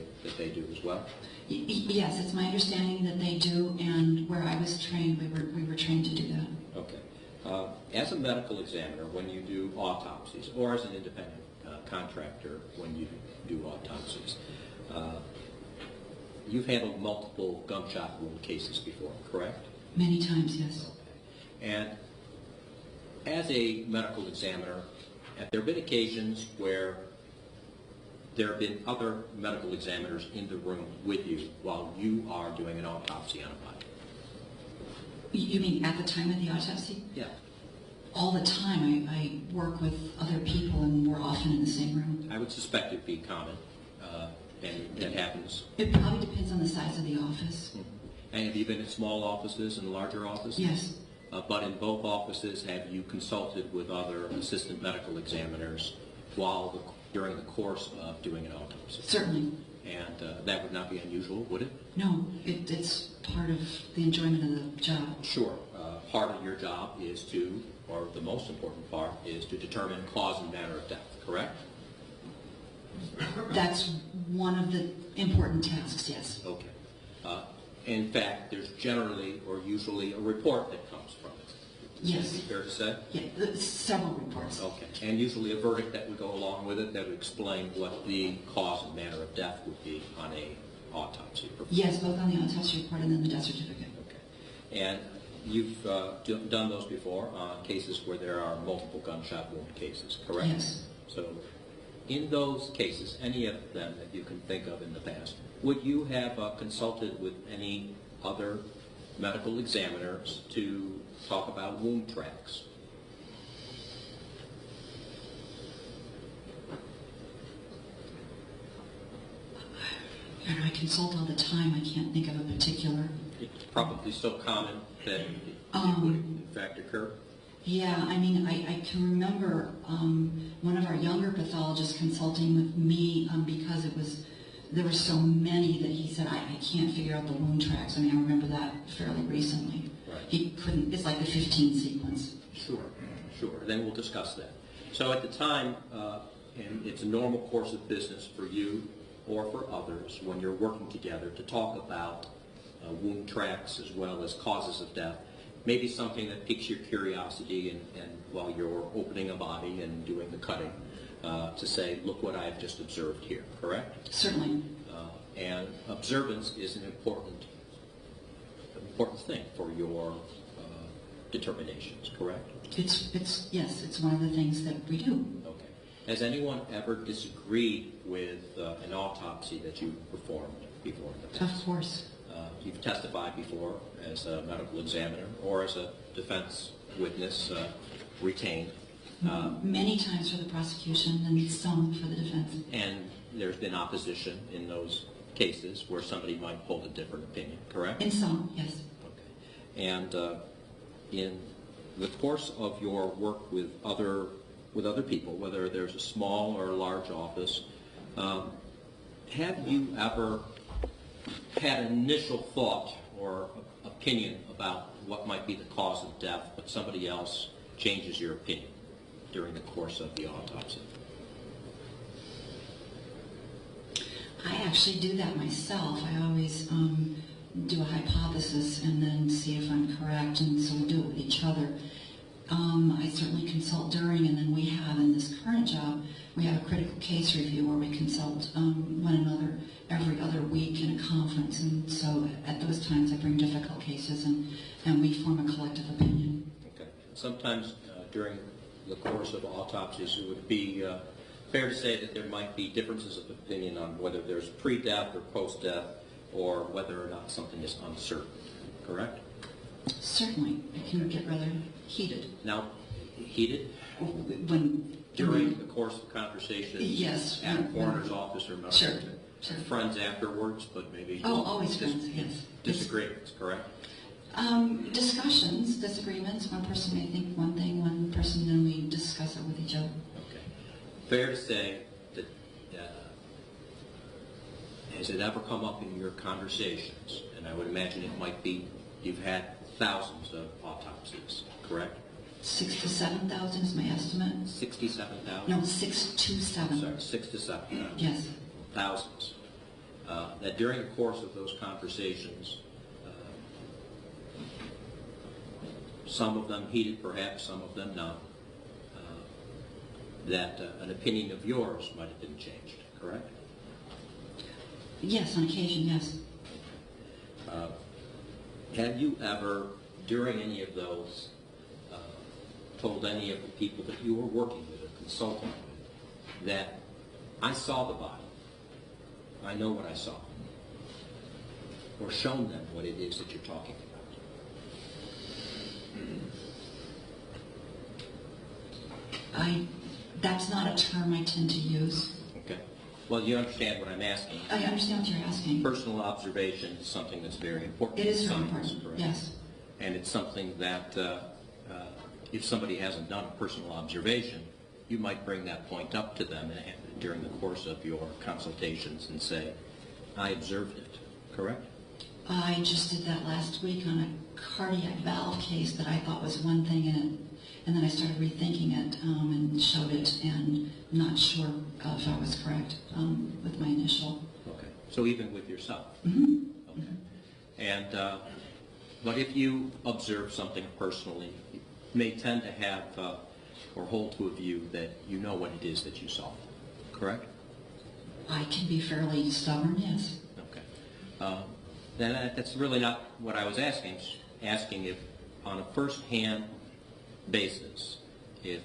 do as well? Yes, it's my understanding that they do, and where I was trained, we were trained to do that. Okay. As a medical examiner, when you do autopsies, or as an independent contractor when you do autopsies, you've handled multiple gunshot wound cases before, correct? Many times, yes. Okay. And as a medical examiner, have there been occasions where there have been other medical examiners in the room with you while you are doing an autopsy on a body? You mean at the time of the autopsy? Yeah. All the time. I work with other people, and we're often in the same room. I would suspect it'd be common, and that happens. It probably depends on the size of the office. And have you been in small offices and larger offices? Yes. But in both offices, have you consulted with other assistant medical examiners during the course of doing an autopsy? Certainly. And that would not be unusual, would it? No, it's part of the enjoyment of the job. Sure. Part of your job is to, or the most important part, is to determine cause and manner of death, correct? That's one of the important tasks, yes. Okay. In fact, there's generally or usually a report that comes from it. Yes. Is that fair to say? Yeah, several reports. Okay. And usually a verdict that would go along with it that would explain what the cause and manner of death would be on a autopsy report. Yes, both on the autopsy report and then the death certificate. Okay. And you've done those before on cases where there are multiple gunshot wound cases, correct? Yes. So in those cases, any of them that you can think of in the past, would you have consulted with any other medical examiners to talk about wound tracks? I consult all the time. I can't think of a particular. It's probably so common that it would in fact occur. Yeah, I mean, I can remember one of our younger pathologists consulting with me because there were so many that he said, I can't figure out the wound tracks. I mean, I remember that fairly recently. Right. He couldn't, it's like the 15 sequence. Sure. Then we'll discuss that. So at the time, and it's a normal course of business for you or for others when you're working together to talk about wound tracks as well as causes of death, maybe something that piques your curiosity and while you're opening a body and doing the cutting, to say, look what I've just observed here, correct? Certainly. And observance is an important thing for your determinations, correct? Yes, it's one of the things that we do. Okay. Has anyone ever disagreed with an autopsy that you performed before in the past. Of course. You've testified before as a medical examiner or as a defense witness retained. Many times for the prosecution and some for the defense. And there's been opposition in those cases where somebody might hold a different opinion, correct? In some, yes. Okay. And in the course of your work with other people, whether there's a small or a large office, have you ever had an initial thought or opinion about what might be the cause of death, but somebody else changes your opinion during the course of the autopsy? I actually do that myself. I always do a hypothesis and then see if I'm correct, and so we do it with each other. I certainly consult during, and then we have in this current job, we have a critical case review where we consult one another every other week in a conference, and so at those times I bring difficult cases and we form a collective opinion. Okay. Sometimes during the course of autopsies, it would be fair to say that there might be differences of opinion on whether there's pre-death or post-death, or whether or not something is uncertain, correct? Certainly. It can get rather heated. Now, heated? During the course of conversations? Yes. At a coroner's office or not? Sure. Friends afterwards, but maybe... Oh, always friends, yes. Disagreements, correct? Discussions, disagreements. One person may think one thing, one person, then we discuss it with each other. Okay. Fair to say that has it ever come up in your conversations, and I would imagine it might be, you've had thousands of autopsies, correct? 6,000 to 7,000 is my estimate. 67,000? No, 6 to 7. Sorry, 6 to 7,000. Yes. Thousands. That during the course of those conversations, some of them heated perhaps, some of them not, that an opinion of yours might have been changed, correct? Yes, on occasion, yes. Have you ever, during any of those, told any of the people that you were working with or consulting with that I saw the body, I know what I saw, or shown them what it is that you're talking about? That's not a term I tend to use. Okay. Well, you understand what I'm asking. I understand what you're asking. Personal observation is something that's very important. It is very in science, important, correct? yes. And it's something that if somebody hasn't done a personal observation, you might bring that point up to them during the course of your consultations and say, I observed it, correct? I just did that last week on a cardiac valve case that I thought was one thing in it, and then I started rethinking it and showed it, and not sure if I was correct with my initial. Okay. So even with yourself? Mm-hmm. Okay. And, but if you observe something personally, you may tend to have or hold to a view that you know what it is that you saw, correct? I can be fairly stubborn, yes. Okay. Then that's really not what I was asking. Asking if, on a first-hand basis, if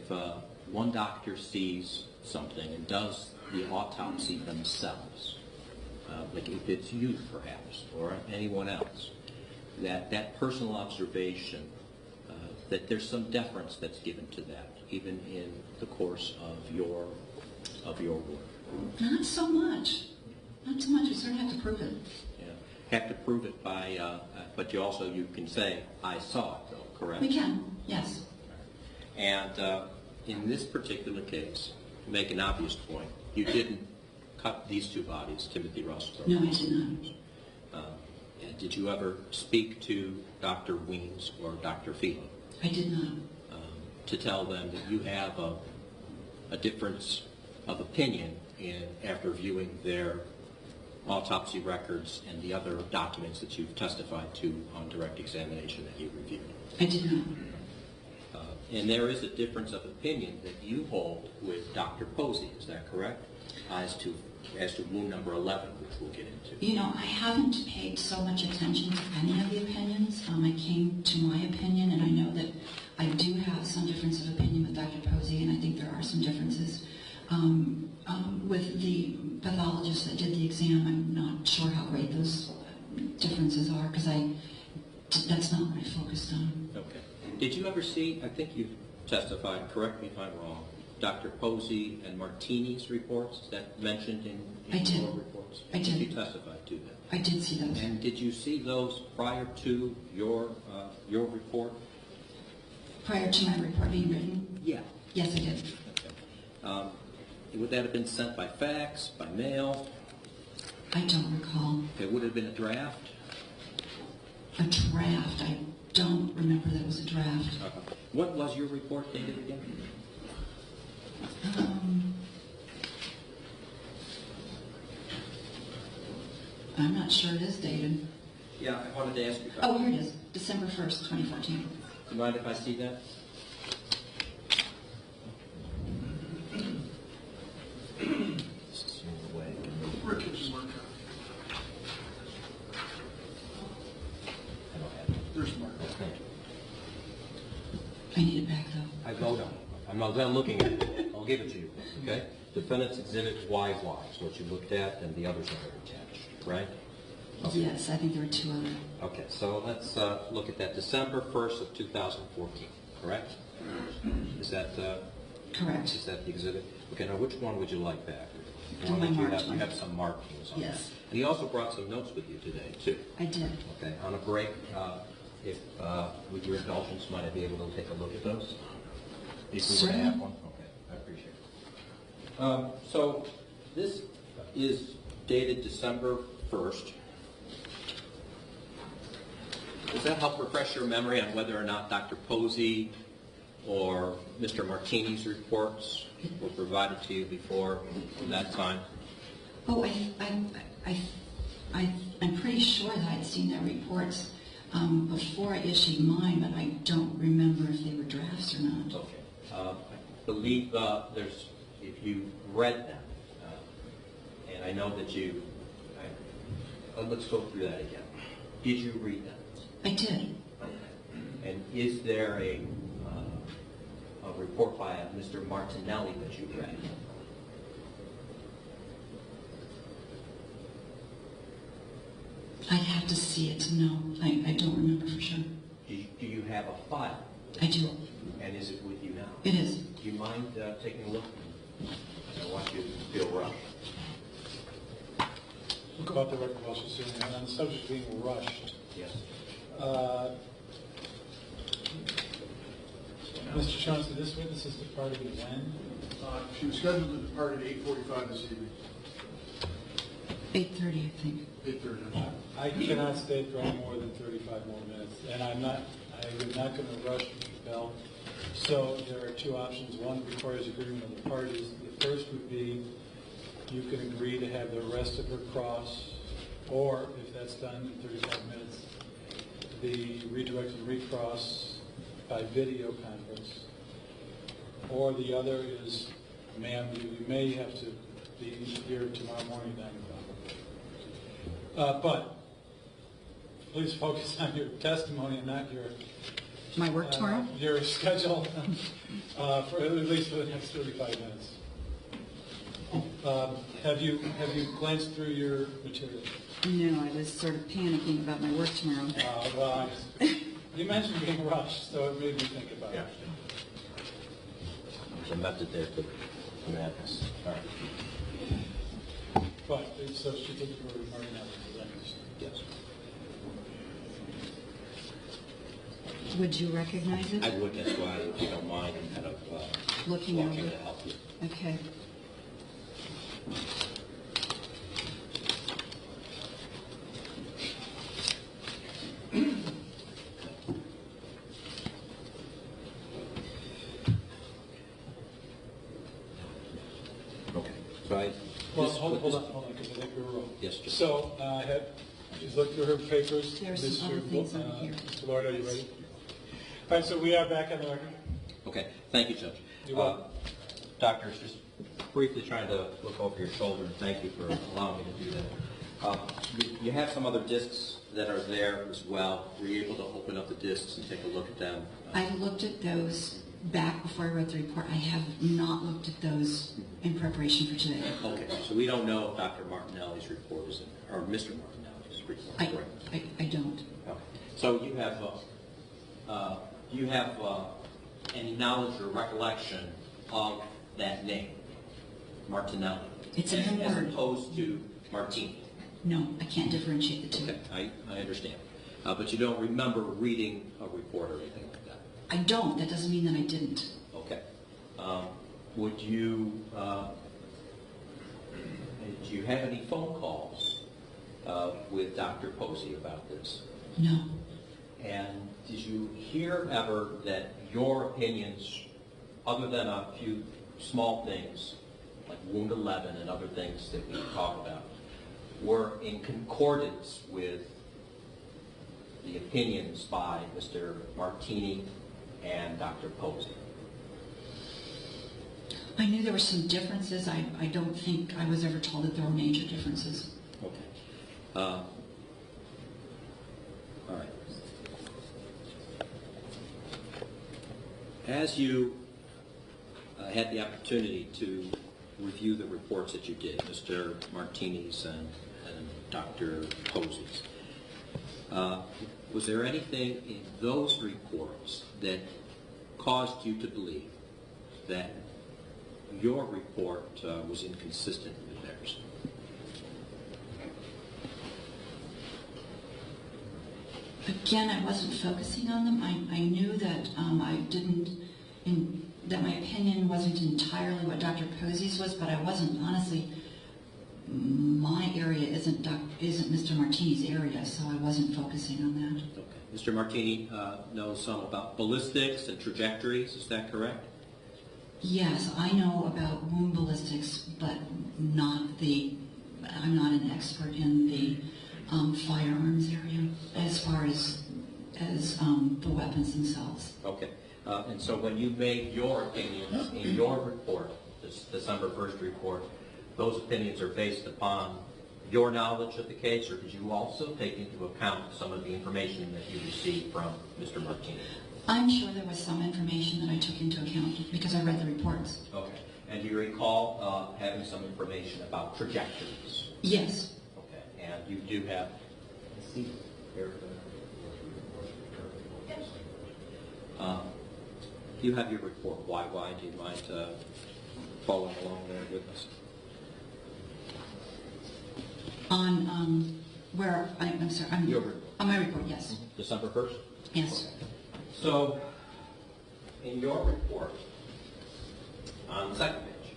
one doctor sees something and does the autopsy themselves, like if it's you perhaps or anyone else, that personal observation, that there's some deference that's given to that, even in the course of your work. Not so much. Not so much. We sort of have to prove it. Yeah. Have to prove it by, but you can say, I saw it though, correct? We can, yes. And in this particular case, to make an obvious point, you didn't cut these two bodies, Timothy Russell. No, I did not. Did you ever speak to Dr. Weems or Dr. Phelan? I did not. To tell them that you have a difference of opinion after viewing their autopsy records and the other documents that you've testified to on direct examination that you reviewed? I did not. And there is a difference of opinion that you hold with Dr. Posey, is that correct? As to wound number 11, which we'll get into. You know, I haven't paid so much attention to any of the opinions. I came to my opinion, and I know that I do have some difference of opinion with Dr. Posey, and I think there are some differences. with the pathologist that did the exam. I'm not sure how great those differences are because that's not what I focused on. Okay. Did you ever see, I think you testified, correct me if I'm wrong, Dr. Posey and Martini's reports that mentioned in your reports? I did. You testified to that? I did see those. And did you see those prior to your report? Prior to my report being written? Yeah. Yes, I did. Okay. Would that have been sent by fax, by mail? I don't recall. Okay, would it have been a draft? A draft? I don't remember that it was a draft. What was your report dated again? I'm not sure it is dated. Yeah, I wanted to ask you about Oh, here it is. December 1st, 2014. Do you mind if I see that? Rick's mark. There's mark. I need it back, though. I vote on it. I'm not done looking at it. I'll give it to you, okay? Defendant's Exhibit YY is what you looked at, and the others are attached, right? Okay. Yes, I think there were two other. Okay, so let's look at that. December 1st of 2014, correct? Is that Correct. Is that the exhibit? Okay, now which one would you like back? The one marked you one. have some markings on Yes. that. And you also brought some notes with you today, too. I did. Okay, on a break, if with your indulgence, might I be able to take a look at those? If we were to have one? Okay, I appreciate it. So this is dated December 1st. Does that help refresh your memory on whether or not Dr. Posey or Mr. Martini's reports were provided to you before that time? Oh, I'm pretty sure that I'd seen their reports before I issued mine, but I don't remember if they were drafts or not. Okay. I believe if you read them, and I know that let's go through that again. Did you read them? I did. And is there a report by Mr. Martinelli that you read? I'd have to see it to know. I don't remember for sure. Do you have a file? I do. And is it with you now? It is. Do you mind taking a look? I don't want you to feel rushed. Look about the record while she's doing that. On the subject of being rushed, Yes. Mr. Chauncey, this witness is departing when? She was scheduled to depart at 8:45 this evening. 8:30, I think. 8:30. I cannot stay for any more than 35 more minutes, and I'm not going to rush Mr. Bell. So there are two options. One requires agreement of the parties. The first would be you can agree to have the rest of her cross, or if that's done in 35 minutes, the redirect and recross by video conference. Or the other is, ma'am, you may have to be here tomorrow morning at 9 o'clock. But please focus on your testimony and not your My work tomorrow? your schedule for at least for the next 35 minutes. Have you glanced through your material? No, I was sort of panicking about my work tomorrow. Well, you mentioned being rushed, so it made me think about it. There's a method there to madness. All right. But so she took it for Martinelli, as I understand. Yes. Would you recognize it? I would, that's why, if you don't mind, I'm kind of Looking walking over. to help you. Okay. Okay. Right. Well, hold on, because I think we were wrong. Yes, Judge. So, she's looked through her papers. There are some other things on here. Mr. Lord, are you ready? All right, so we are back on the record. Okay. Thank you, Judge. You're welcome. Doctors, just briefly trying to look over your shoulder, and thank you for allowing me to do that. You have some other discs that are there as well. Were you able to open up the discs and take a look at them? I looked at those. back before I wrote the report. I have not looked at those in preparation for today. Okay, so we don't know if Dr. Martinelli's report is in, or Mr. Martinelli's report, correct? I don't. Okay. So you have any knowledge or recollection of that name, Martinelli? It's a new as word. opposed to Martini? No, I can't differentiate the two. Okay, I understand. But you don't remember reading a report or anything like that? I don't. That doesn't mean that I didn't. Okay. Would you, do you have any phone calls with Dr. Posey about this? No. And did you hear ever that your opinions, other than a few small things, like Wound 11 and other things that we talk about, were in concordance with the opinions by Mr. Martini and Dr. Posey? I knew there were some differences. I don't think I was ever told that there were major differences. Okay. All right. As you had the opportunity to review the reports that you did, Mr. Martini's and Dr. Posey's, was there anything in those reports that caused you to believe that your report was inconsistent with theirs? Again, I wasn't focusing on them. I knew that that my opinion wasn't entirely what Dr. Posey's was, but I wasn't, honestly, my area isn't Mr. Martini's area, so I wasn't focusing on that. Okay. Mr. Martini knows some about ballistics and trajectories, is that correct? Yes, I know about wound ballistics, but I'm not an expert in the firearms area as far as the weapons themselves. Okay. And so when you made your opinions in your report, this December 1st report, those opinions are based upon your knowledge of the case, or did you also take into account some of the information that you received from Mr. Martini? I'm sure there was some information that I took into account because I read the reports. Okay. And do you recall having some information about trajectories? Yes. Okay. And you do have... you have your report. Why do you mind following along there with us? On where I'm sorry. Your report. On my report, yes. December 1st? Yes. Okay. So, in your report, on the second page,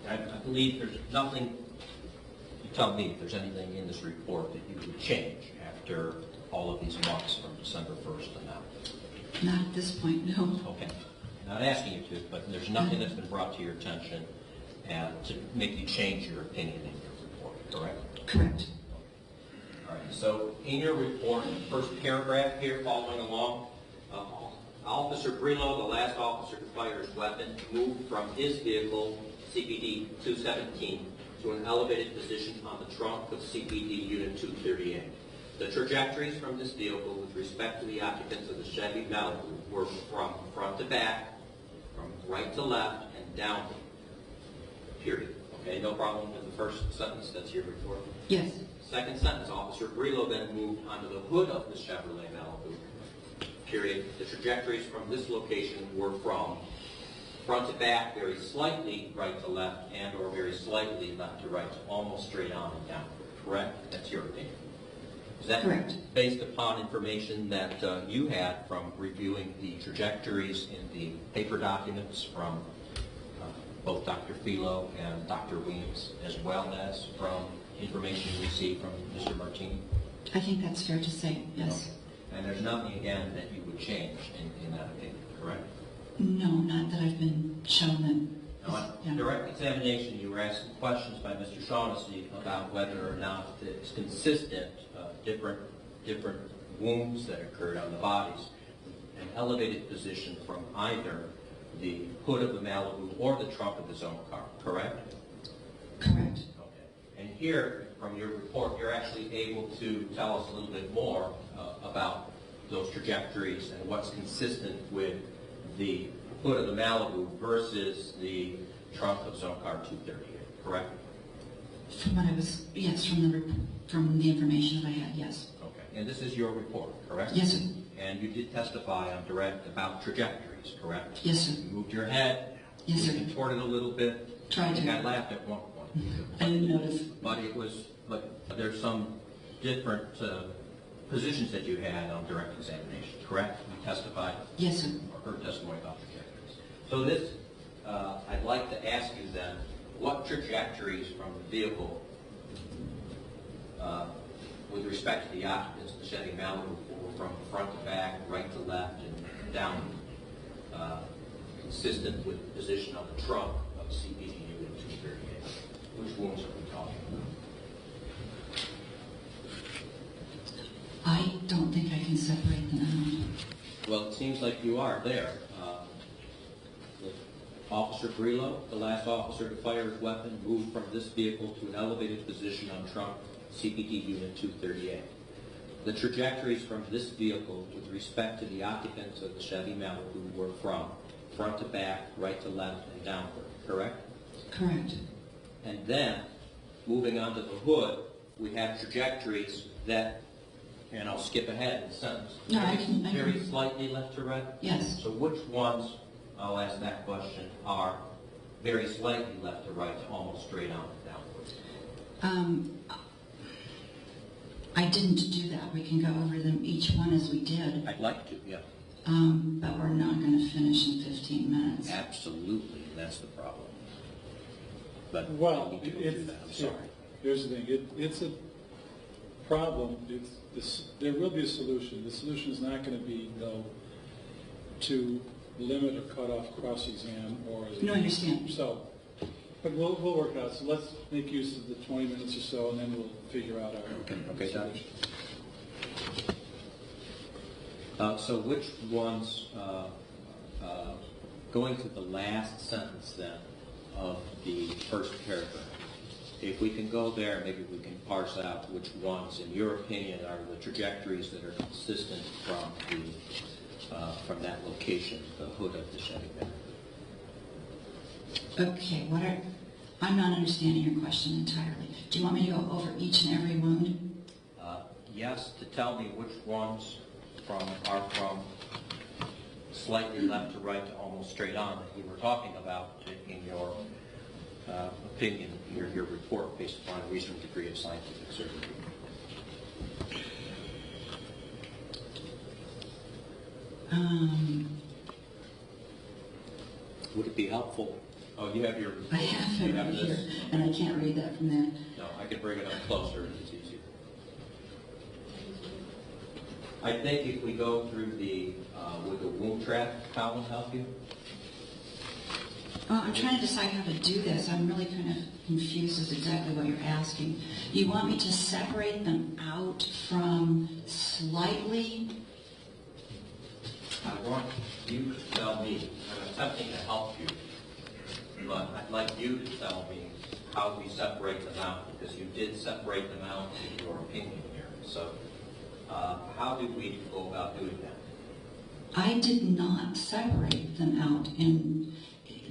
I believe there's nothing, you tell me if there's anything in this report that you would change after all of these months from December 1st to now. Not at this point, no. Okay. I'm not asking you to, but there's nothing that's been brought to your attention to make you change your opinion in your report, correct? Correct. All right, so in your report, first paragraph here, following along, Officer Brelo, the last officer to fire his weapon, moved from his vehicle, CPD 217, to an elevated position on the trunk of CPD Unit 238. The trajectories from this vehicle with respect to the occupants of the Chevy Malibu were from front to back, from right to left, and down, period. Okay, no problem with the first sentence, that's your report? Yes. Second sentence, Officer Brelo then moved onto the hood of the Chevrolet Malibu, period. The trajectories from this location were from front to back, very slightly right to left, and or very slightly left to right, almost straight on and down, correct? That's your opinion. Is that correct? Based upon information that you had from reviewing the trajectories in the paper documents from both Dr. Philo and Dr. Williams, as well as from information you received from Mr. Martini? I think that's fair to say, yes. Okay. And there's nothing, again, that you would change in that opinion, correct? No, not that I've been shown that. Now, in direct examination, you were asking questions by Mr. Shaughnessy about whether or not it's consistent, different wounds that occurred on the bodies, an elevated position from either the hood of the Malibu or the trunk of his own car, correct? Correct. Okay. And here from your report, you're actually able to tell us a little bit more about those trajectories and what's consistent with the hood of the Malibu versus the trunk of Zone Car 238, correct? From what I was, yes, from the information that I had, yes. Okay. And this is your report, correct? Yes, sir. And you did testify on direct about trajectories, correct? Yes, sir. You moved your head. Yes, sir. You contorted a little bit. Tried to. You got laughed at one point. I didn't notice. But there's some different positions that you had on direct examination, correct? You testified? Yes, sir. Or heard testimony about trajectories. So this, I'd like to ask you then, what trajectories from the vehicle with respect to the occupants of the Chevy Malibu from front to back, right to left, and down, consistent with the position on the trunk of CPT Unit 238? Which wounds are we talking about? I don't think I can separate them out. Well, it seems like you are there. Officer Brelo, the last officer to fire his weapon, moved from this vehicle to an elevated position on trunk CPT Unit 238. The trajectories from this vehicle with respect to the occupants of the Chevy Malibu were from front to back, right to left, and downward, correct? Correct. And then, moving on to the hood, we have trajectories that, and I'll skip ahead in the sentence, No, I can. very slightly left to right? Yes. So which ones, I'll ask that question, are very slightly left to right to almost straight on downward? I didn't do that. We can go over them each one as we did. I'd like to, yeah. But we're not going to finish in 15 minutes. Absolutely, and that's the problem. But Well, I need to go through that, I'm sorry. Here's the thing, it's a problem, there will be a solution. The solution is not going to be, though, to limit or cut off cross-exam or... No, I understand. So, but we'll work it out. So let's make use of the 20 minutes or so, and then we'll figure out our solution. So which ones, going to the last sentence then of the first paragraph, if we can go there, maybe we can parse out which ones, in your opinion, are the trajectories that are consistent from that location, the hood of the Chevy Malibu. Okay, I'm not understanding your question entirely. Do you want me to go over each and every wound? Yes, to tell me which ones are from slightly left to right to almost straight on that you were talking about in your opinion, your report based upon a reasonable degree of scientific certainty. Would it be helpful? Oh, you have your... I have it right here, and I can't read that from there. No, I can bring it up closer. It's easier. I think if we go through would the wound track column help you? I'm trying to decide how to do this. I'm really kind of confused as exactly what you're asking. You want me to separate them out from slightly? I want you to tell me, I'm attempting to help you, but I'd like you to tell me how we separate them out, because you did separate them out in your opinion here. So how did we go about doing that? I did not separate them out in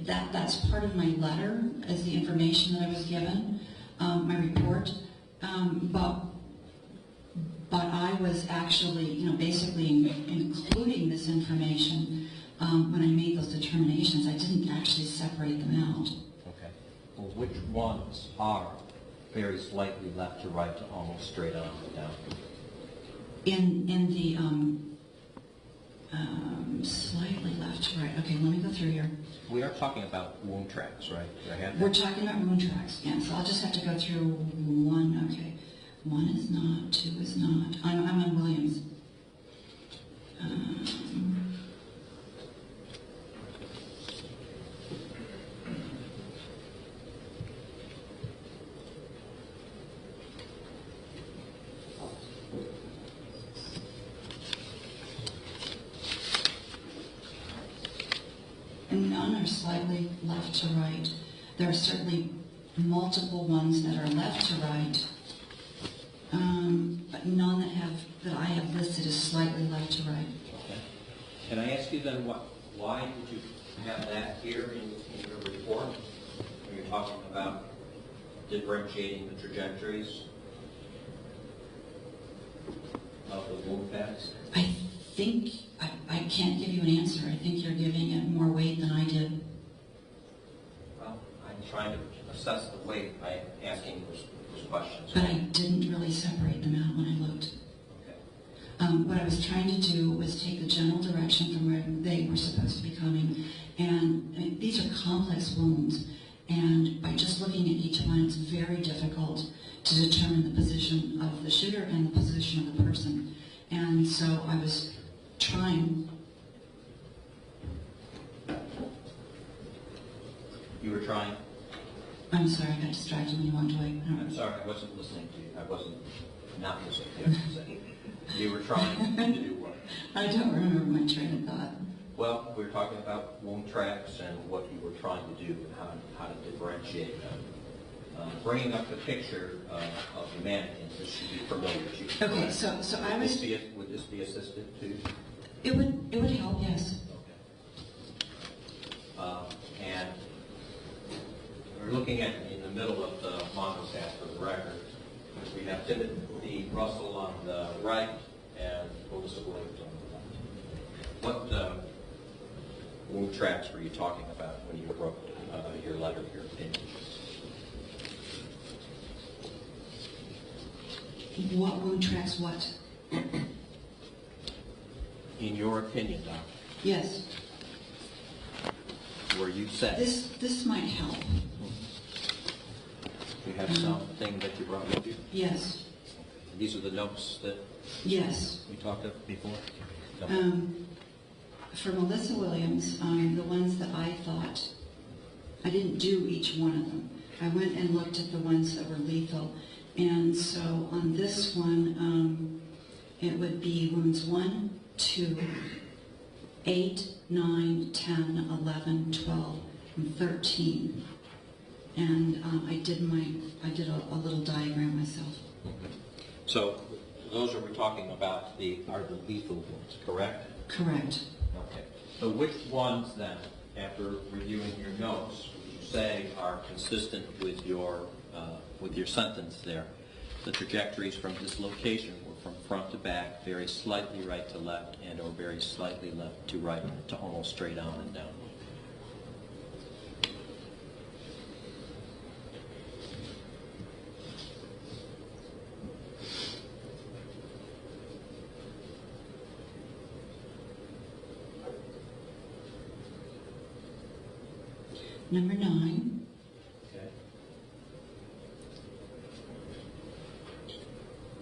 that's part of my letter as the information that I was given, my report. But I was actually, basically including this information when I made those determinations. I didn't actually separate them out. Okay. Well, which ones are very slightly left to right to almost straight on and down? In the slightly left to right. Okay, let me go through here. We are talking about wound tracks, right? We're talking about wound tracks, yeah. So I'll just have to go through one. Okay, one is not, two is not. I'm on Williams. And none are slightly left to right. There are certainly multiple ones that are left to right, but none that I have listed as slightly left to right. Okay. Can I ask you then, why did you have that here in your report? When you're talking about differentiating the trajectories of the wound paths? I think, I can't give you an answer. I think you're giving it more weight than I did. Well, I'm trying to assess the weight by asking those questions. But I didn't really separate them out when I looked. Okay. What I was trying to do was take the general direction from where they were supposed to be coming. And I mean, these are complex wounds. And by just looking at each one, it's very difficult to determine the position of the shooter and the position of the person. And so I was trying. You were trying? I'm sorry, I got distracted when you walked away. I'm sorry, I wasn't listening to you. I wasn't not listening to you. You were trying to do what? I don't remember my train of thought. Well, we were talking about wound tracks and what you were trying to do and how to differentiate them. Bringing up the picture of the mannequins, this should be familiar to you. Okay, so I was. Would this be assisted too? It would help, yes. Okay. And we're looking at in the middle of the monopath for the record. We have Timothy Russell on the right and Malissa Williams on the left. What wound tracks were you talking about when you wrote your letter, your opinion? What wound tracks what? In your opinion, Doctor, Yes. where you said This might help. you have something that you brought with you? Yes. And these are the notes that Yes. we talked about before? For Malissa Williams, the ones that I thought, I didn't do each one of them. I went and looked at the ones that were lethal. And so on this one, it would be wounds 1, 2, 8, 9, 10, 11, 12, and 13. And I did a little diagram myself. So those are we're talking about are the lethal wounds, correct? Correct. Okay. So which ones then, after reviewing your notes, would you say are consistent with your sentence there? The trajectories from dislocation were from front to back, very slightly right to left, and or very slightly left to right, to almost straight on and down. Number 9. Okay.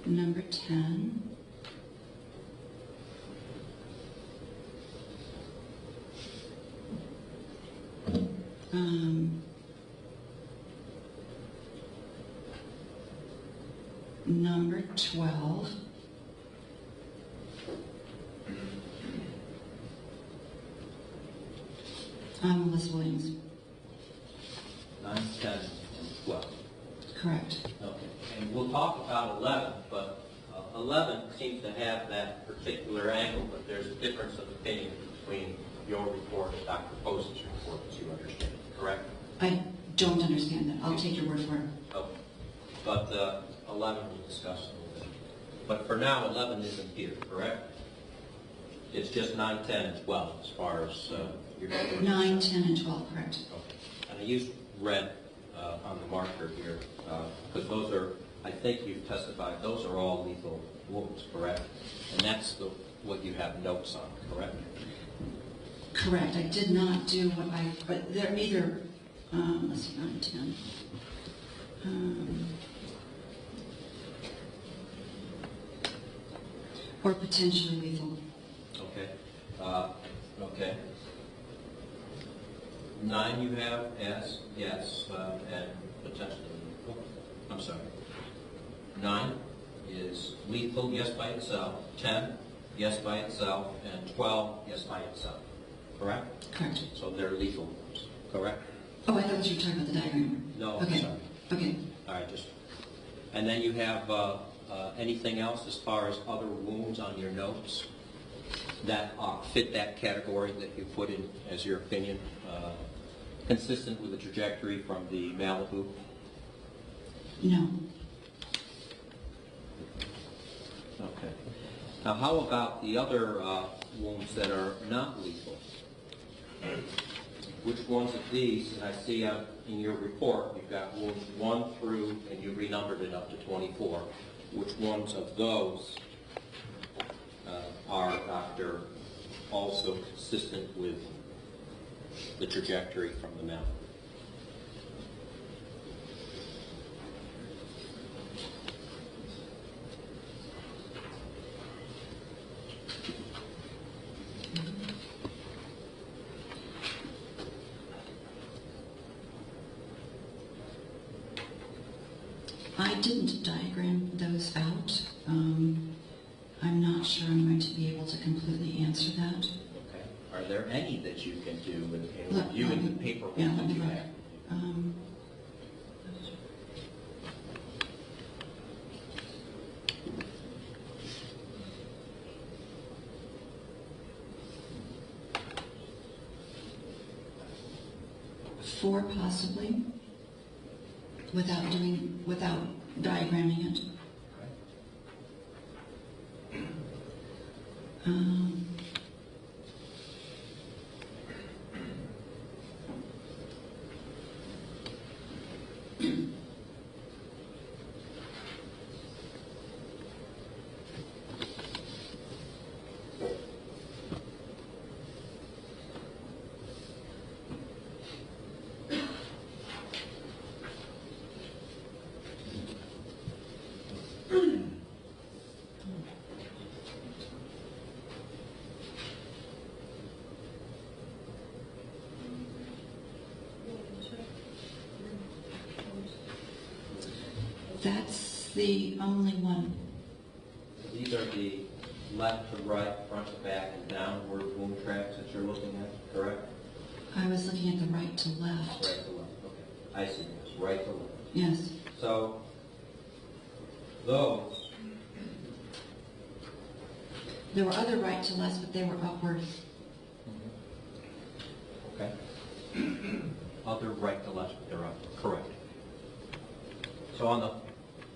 Number 10. Number 12. Malissa Williams. 9, 10, and 12. Correct. Okay. And we'll talk about 11, but 11 seems to have that particular angle, but there's a difference of opinion between your report and Dr. Post's report, as you understand it, correct? I don't understand that. I'll take your word for it. Okay. But 11 we'll discuss a little bit. But for now, 11 isn't here, correct? It's just 9, 10, and 12 as far as your report. 9, 10, and 12, correct. Okay. And I used red on the marker here because those are, I think you've testified, those are all lethal wounds, correct? And that's what you have notes on, correct? Correct. I did not do but they're either, let's see, 9, 10. Or potentially lethal. Okay. Okay. 9 you have as yes, and potentially lethal. I'm sorry. 9 is lethal, yes by itself. 10, yes by itself. And 12, yes by itself. Correct? Correct. So they're lethal wounds. Correct? Oh, I thought you were talking about the diagram. No, Okay. sorry. Okay. All right, and then you have anything else as far as other wounds on your notes that fit that category that you put in as your opinion, consistent with the trajectory from the Malibu? No. Okay. Now, how about the other wounds that are not lethal? Which ones of these, and I see in your report, you've got wounds 1 through, and you renumbered it up to 24. Which ones of those are, Doctor, also consistent with the trajectory from the Malibu? I didn't diagram those out. I'm not sure I'm going to be able to completely answer that. Okay. Are there any that you can do in Look, reviewing the paperwork yeah, that let me you look. have? Four possibly, without diagramming it. That's the only one. These are the left to right, front to back, and downward wound tracks that you're looking at, correct? I was looking at the right to left. Right to left, okay. I see this, right to left. Yes. So, those, There were other right to lefts, but they were upward. okay. Other right to left, but they're up, correct. So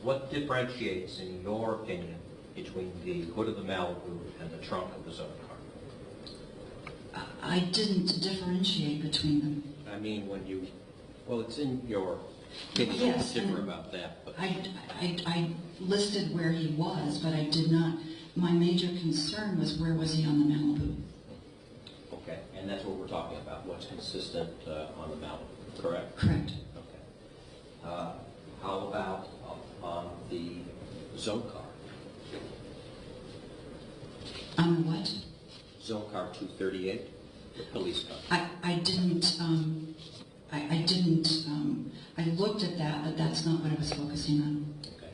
what differentiates, in your opinion, between the hood of the Malibu and the trunk of the zone car? I didn't differentiate between them. I mean, well, it's in your opinion, Yes, you differ and about that, but I listed where he was, but I did not. My major concern was where was he on the Malibu? okay, and that's what we're talking about, what's consistent on the Malibu, correct? Correct. Okay. How about on the zone car? On the what? Zone car 238, the police car. I didn't. I looked at that, but that's not what I was focusing on. Okay.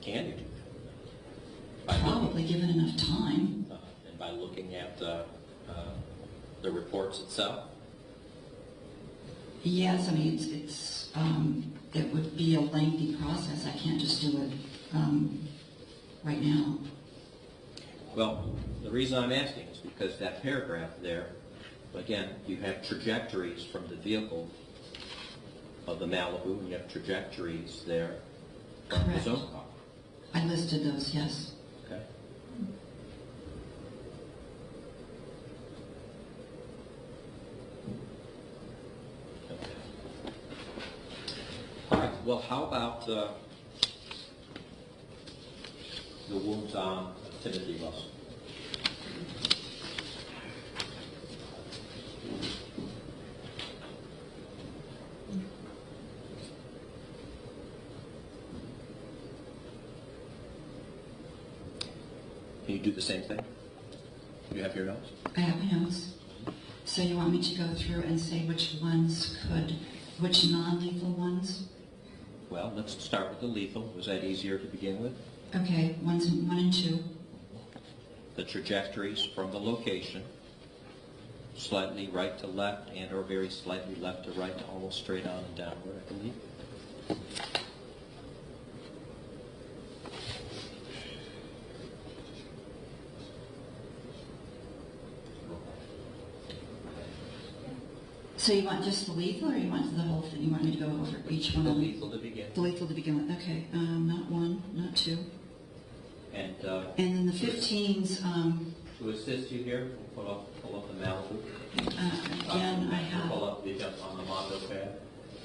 Can you do that? Probably given enough time. And by looking at the reports itself? Yes, I mean it would be a lengthy process. I can't just do it right now. Well, the reason I'm asking is because that paragraph there, again, you have trajectories from the vehicle of the Malibu, and you have trajectories there from the Correct. zone car. I listed those, yes. Okay. Okay. All right. Well, how about the wounds on Timothy Russell? Can you do the same thing? You have your notes? I have my notes. So you want me to go through and say which non-lethal ones? Well, let's start with the lethal. Was that easier to begin with? Okay, 1 and 2. The trajectories from the location slightly right to left and or very slightly left to right to almost straight on and downward, I believe. So you want just the lethal, or you want the whole thing? You want me to go over each one The of them? lethal to begin. The lethal to begin with. Okay. Not one, not two. And And then the 15s, to assist you here, we'll pull up the Malibu. again, I have... Pull up the on the Mondo pad.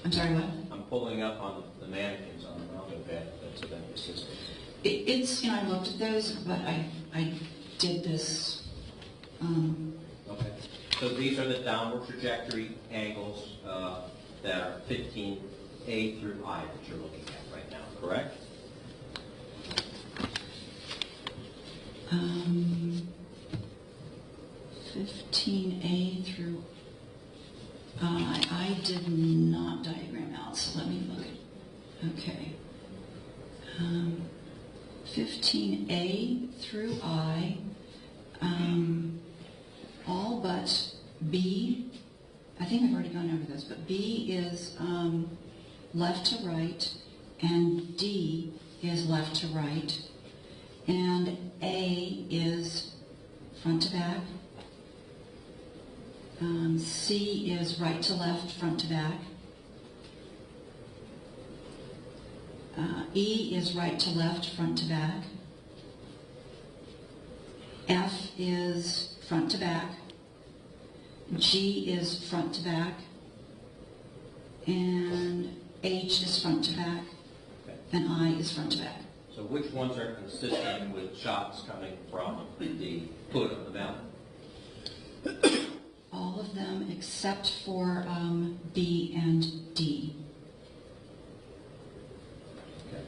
I'm sorry, what? I'm pulling up on the mannequins on the Mondo pad. That's of any assistance. It's, I looked at those, but I did this... Okay. So these are the downward trajectory angles that are 15A through I that you're looking at right now, correct? 15A through I did not diagram out, so let me look. Okay. 15A through I, all but B. I think I've already gone over this, but B is left to right, and D is left to right, and A is front to back. C is right to left, front to back. E is right to left, front to back. F is front to back. G is front to back. And H is front to back. Okay. And I is front to back. So which ones are consistent with shots coming from the hood of the mountain? All of them except for B and D. Okay.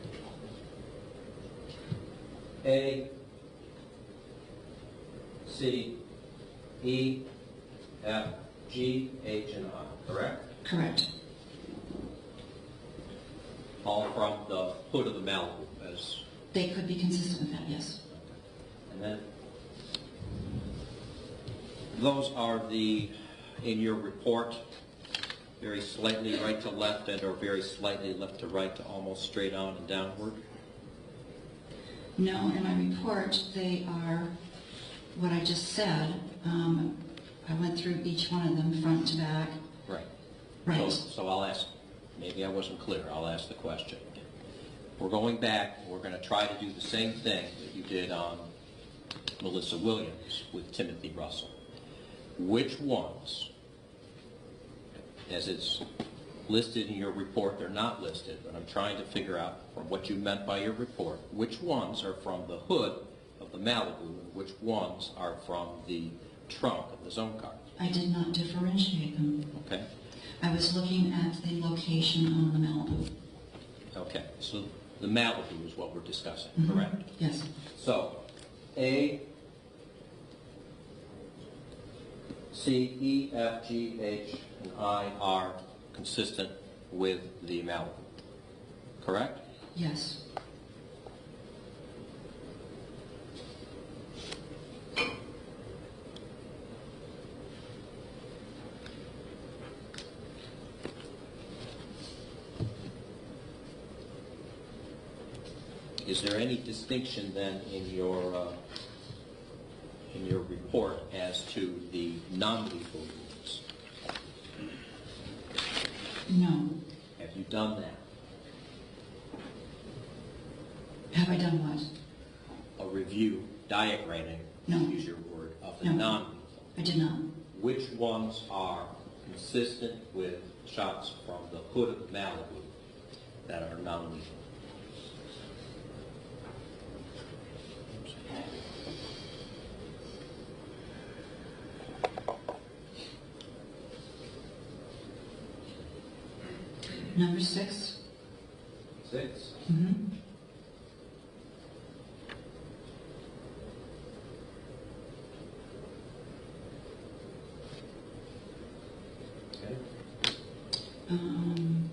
A, C, E, F, G, H, and I, correct? Correct. All from the hood of the Malibu, as They could be consistent with that, yes. and then those are the, in your report, very slightly right to left and or very slightly left to right to almost straight on and downward. No, in my report, they are what I just said. I went through each one of them, front to back. Right. Right. So I'll ask, maybe I wasn't clear, I'll ask the question. We're going back, we're going to try to do the same thing that you did on Malissa Williams with Timothy Russell. Which ones, as it's listed in your report, they're not listed, but I'm trying to figure out from what you meant by your report, which ones are from the hood of the Malibu and which ones are from the trunk of the zone car. I did not differentiate them. Okay? I was looking at the location on the Malibu. Okay, so the Malibu is what we're discussing, Mhm. correct? Yes. So, A, C, E, F, G, H, and I are consistent with the Malibu, correct? Yes. Is there any distinction then in your report as to the non-lethal wounds? No. Have you done that? Have I done what? A review, diagramming, No. to use your word, of the No. non-lethal. I did not. Which ones are consistent with shots from the hood of the Malibu that are non-lethal? Number 6. 6. Mm-hmm. Okay. Um,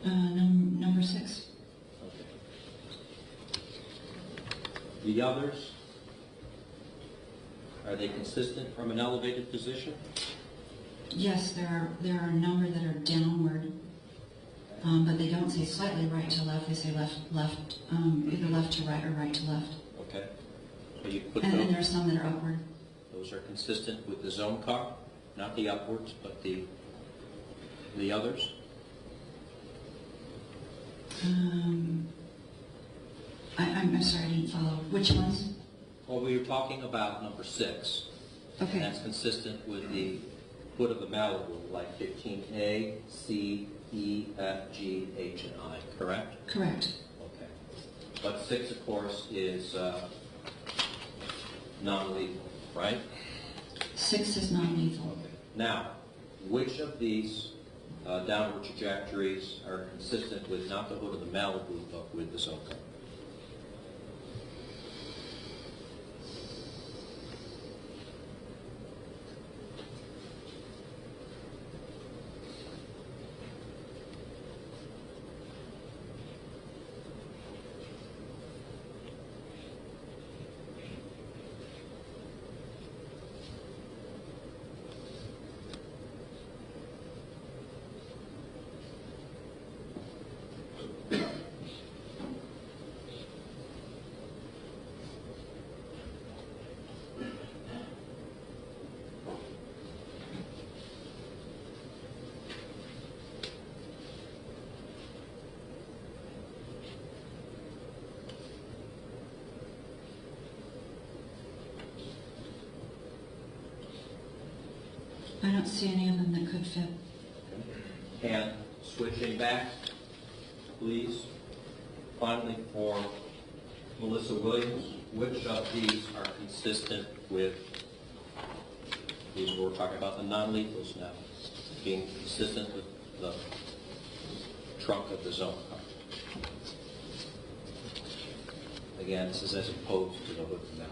Number 6. Okay. The others, are they consistent from an elevated position? Yes, there are a number that are downward, but they don't say slightly right to left. They say left, either left to right or right to left. Okay. So you put And then those, there are some that are upward. those are consistent with the zone car, not the upwards, but the others? I'm sorry, I didn't follow. Which ones? Well, we were talking about number 6. Okay. And that's consistent with the foot of the Malibu, like 15A, C, E, F, G, H, and I, correct? Correct. Okay. But 6, of course, is non-lethal, right? 6 is non-lethal. Okay. Now, which of these downward trajectories are consistent with not the hood of the Malibu, but with the zone car? I don't see any of them that could fit. And switching back, please. Finally, for Malissa Williams, which of these are consistent with, these we're talking about the non-lethals now, being consistent with the trunk of the zone car? Again, this is as opposed to the hood of the Malibu.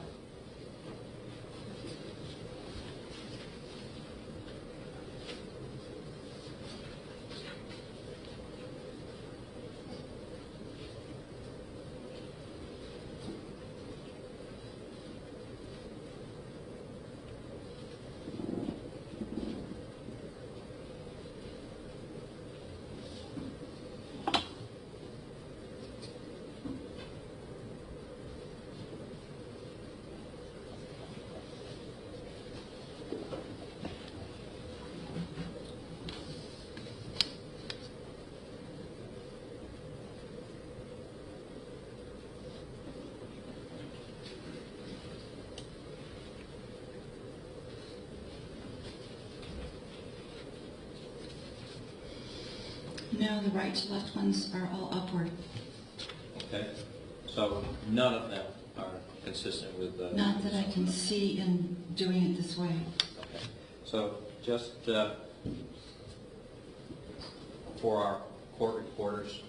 No, the right to left ones are all upward. Okay, so none of them are consistent with the... Not that I can see in doing it this way. Okay, so just for our court reporters,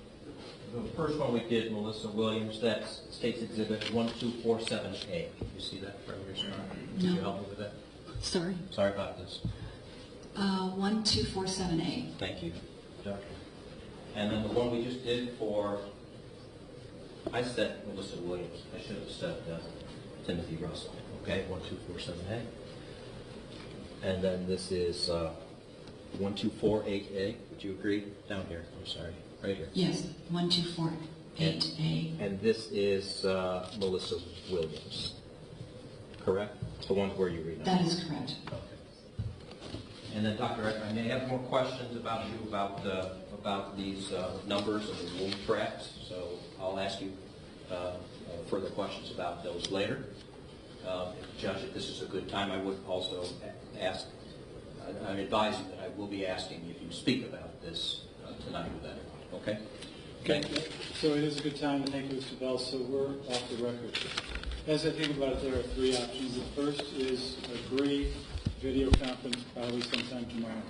the first one we did, Malissa Williams, that's State's Exhibit 1247A. You see that from your screen? Could you No. help me with that? Sorry. Sorry about this. 1247A. Thank you, Doctor. And then the one we just did for, I said Malissa Williams. I should have said Timothy Russell. Okay, 1247A. And then this is 1248A. Would you agree? Down here. I'm sorry. Right here. Yes, 1248A. And this is Malissa Williams. Correct? The one where you read That is correct. Okay. And then, Dr. Eck, I may have more questions about you about these numbers and the wound tracks, so I'll ask you further questions about those later. Judge, if this is a good time, I would also ask, I advise you that I will be asking if you speak about this tonight with anyone, okay? Okay, so it is a good time. Thank you, Mr. Bell. So we're off the record. As I think about it, there are 3 options. The first is a brief video conference, probably sometime tomorrow.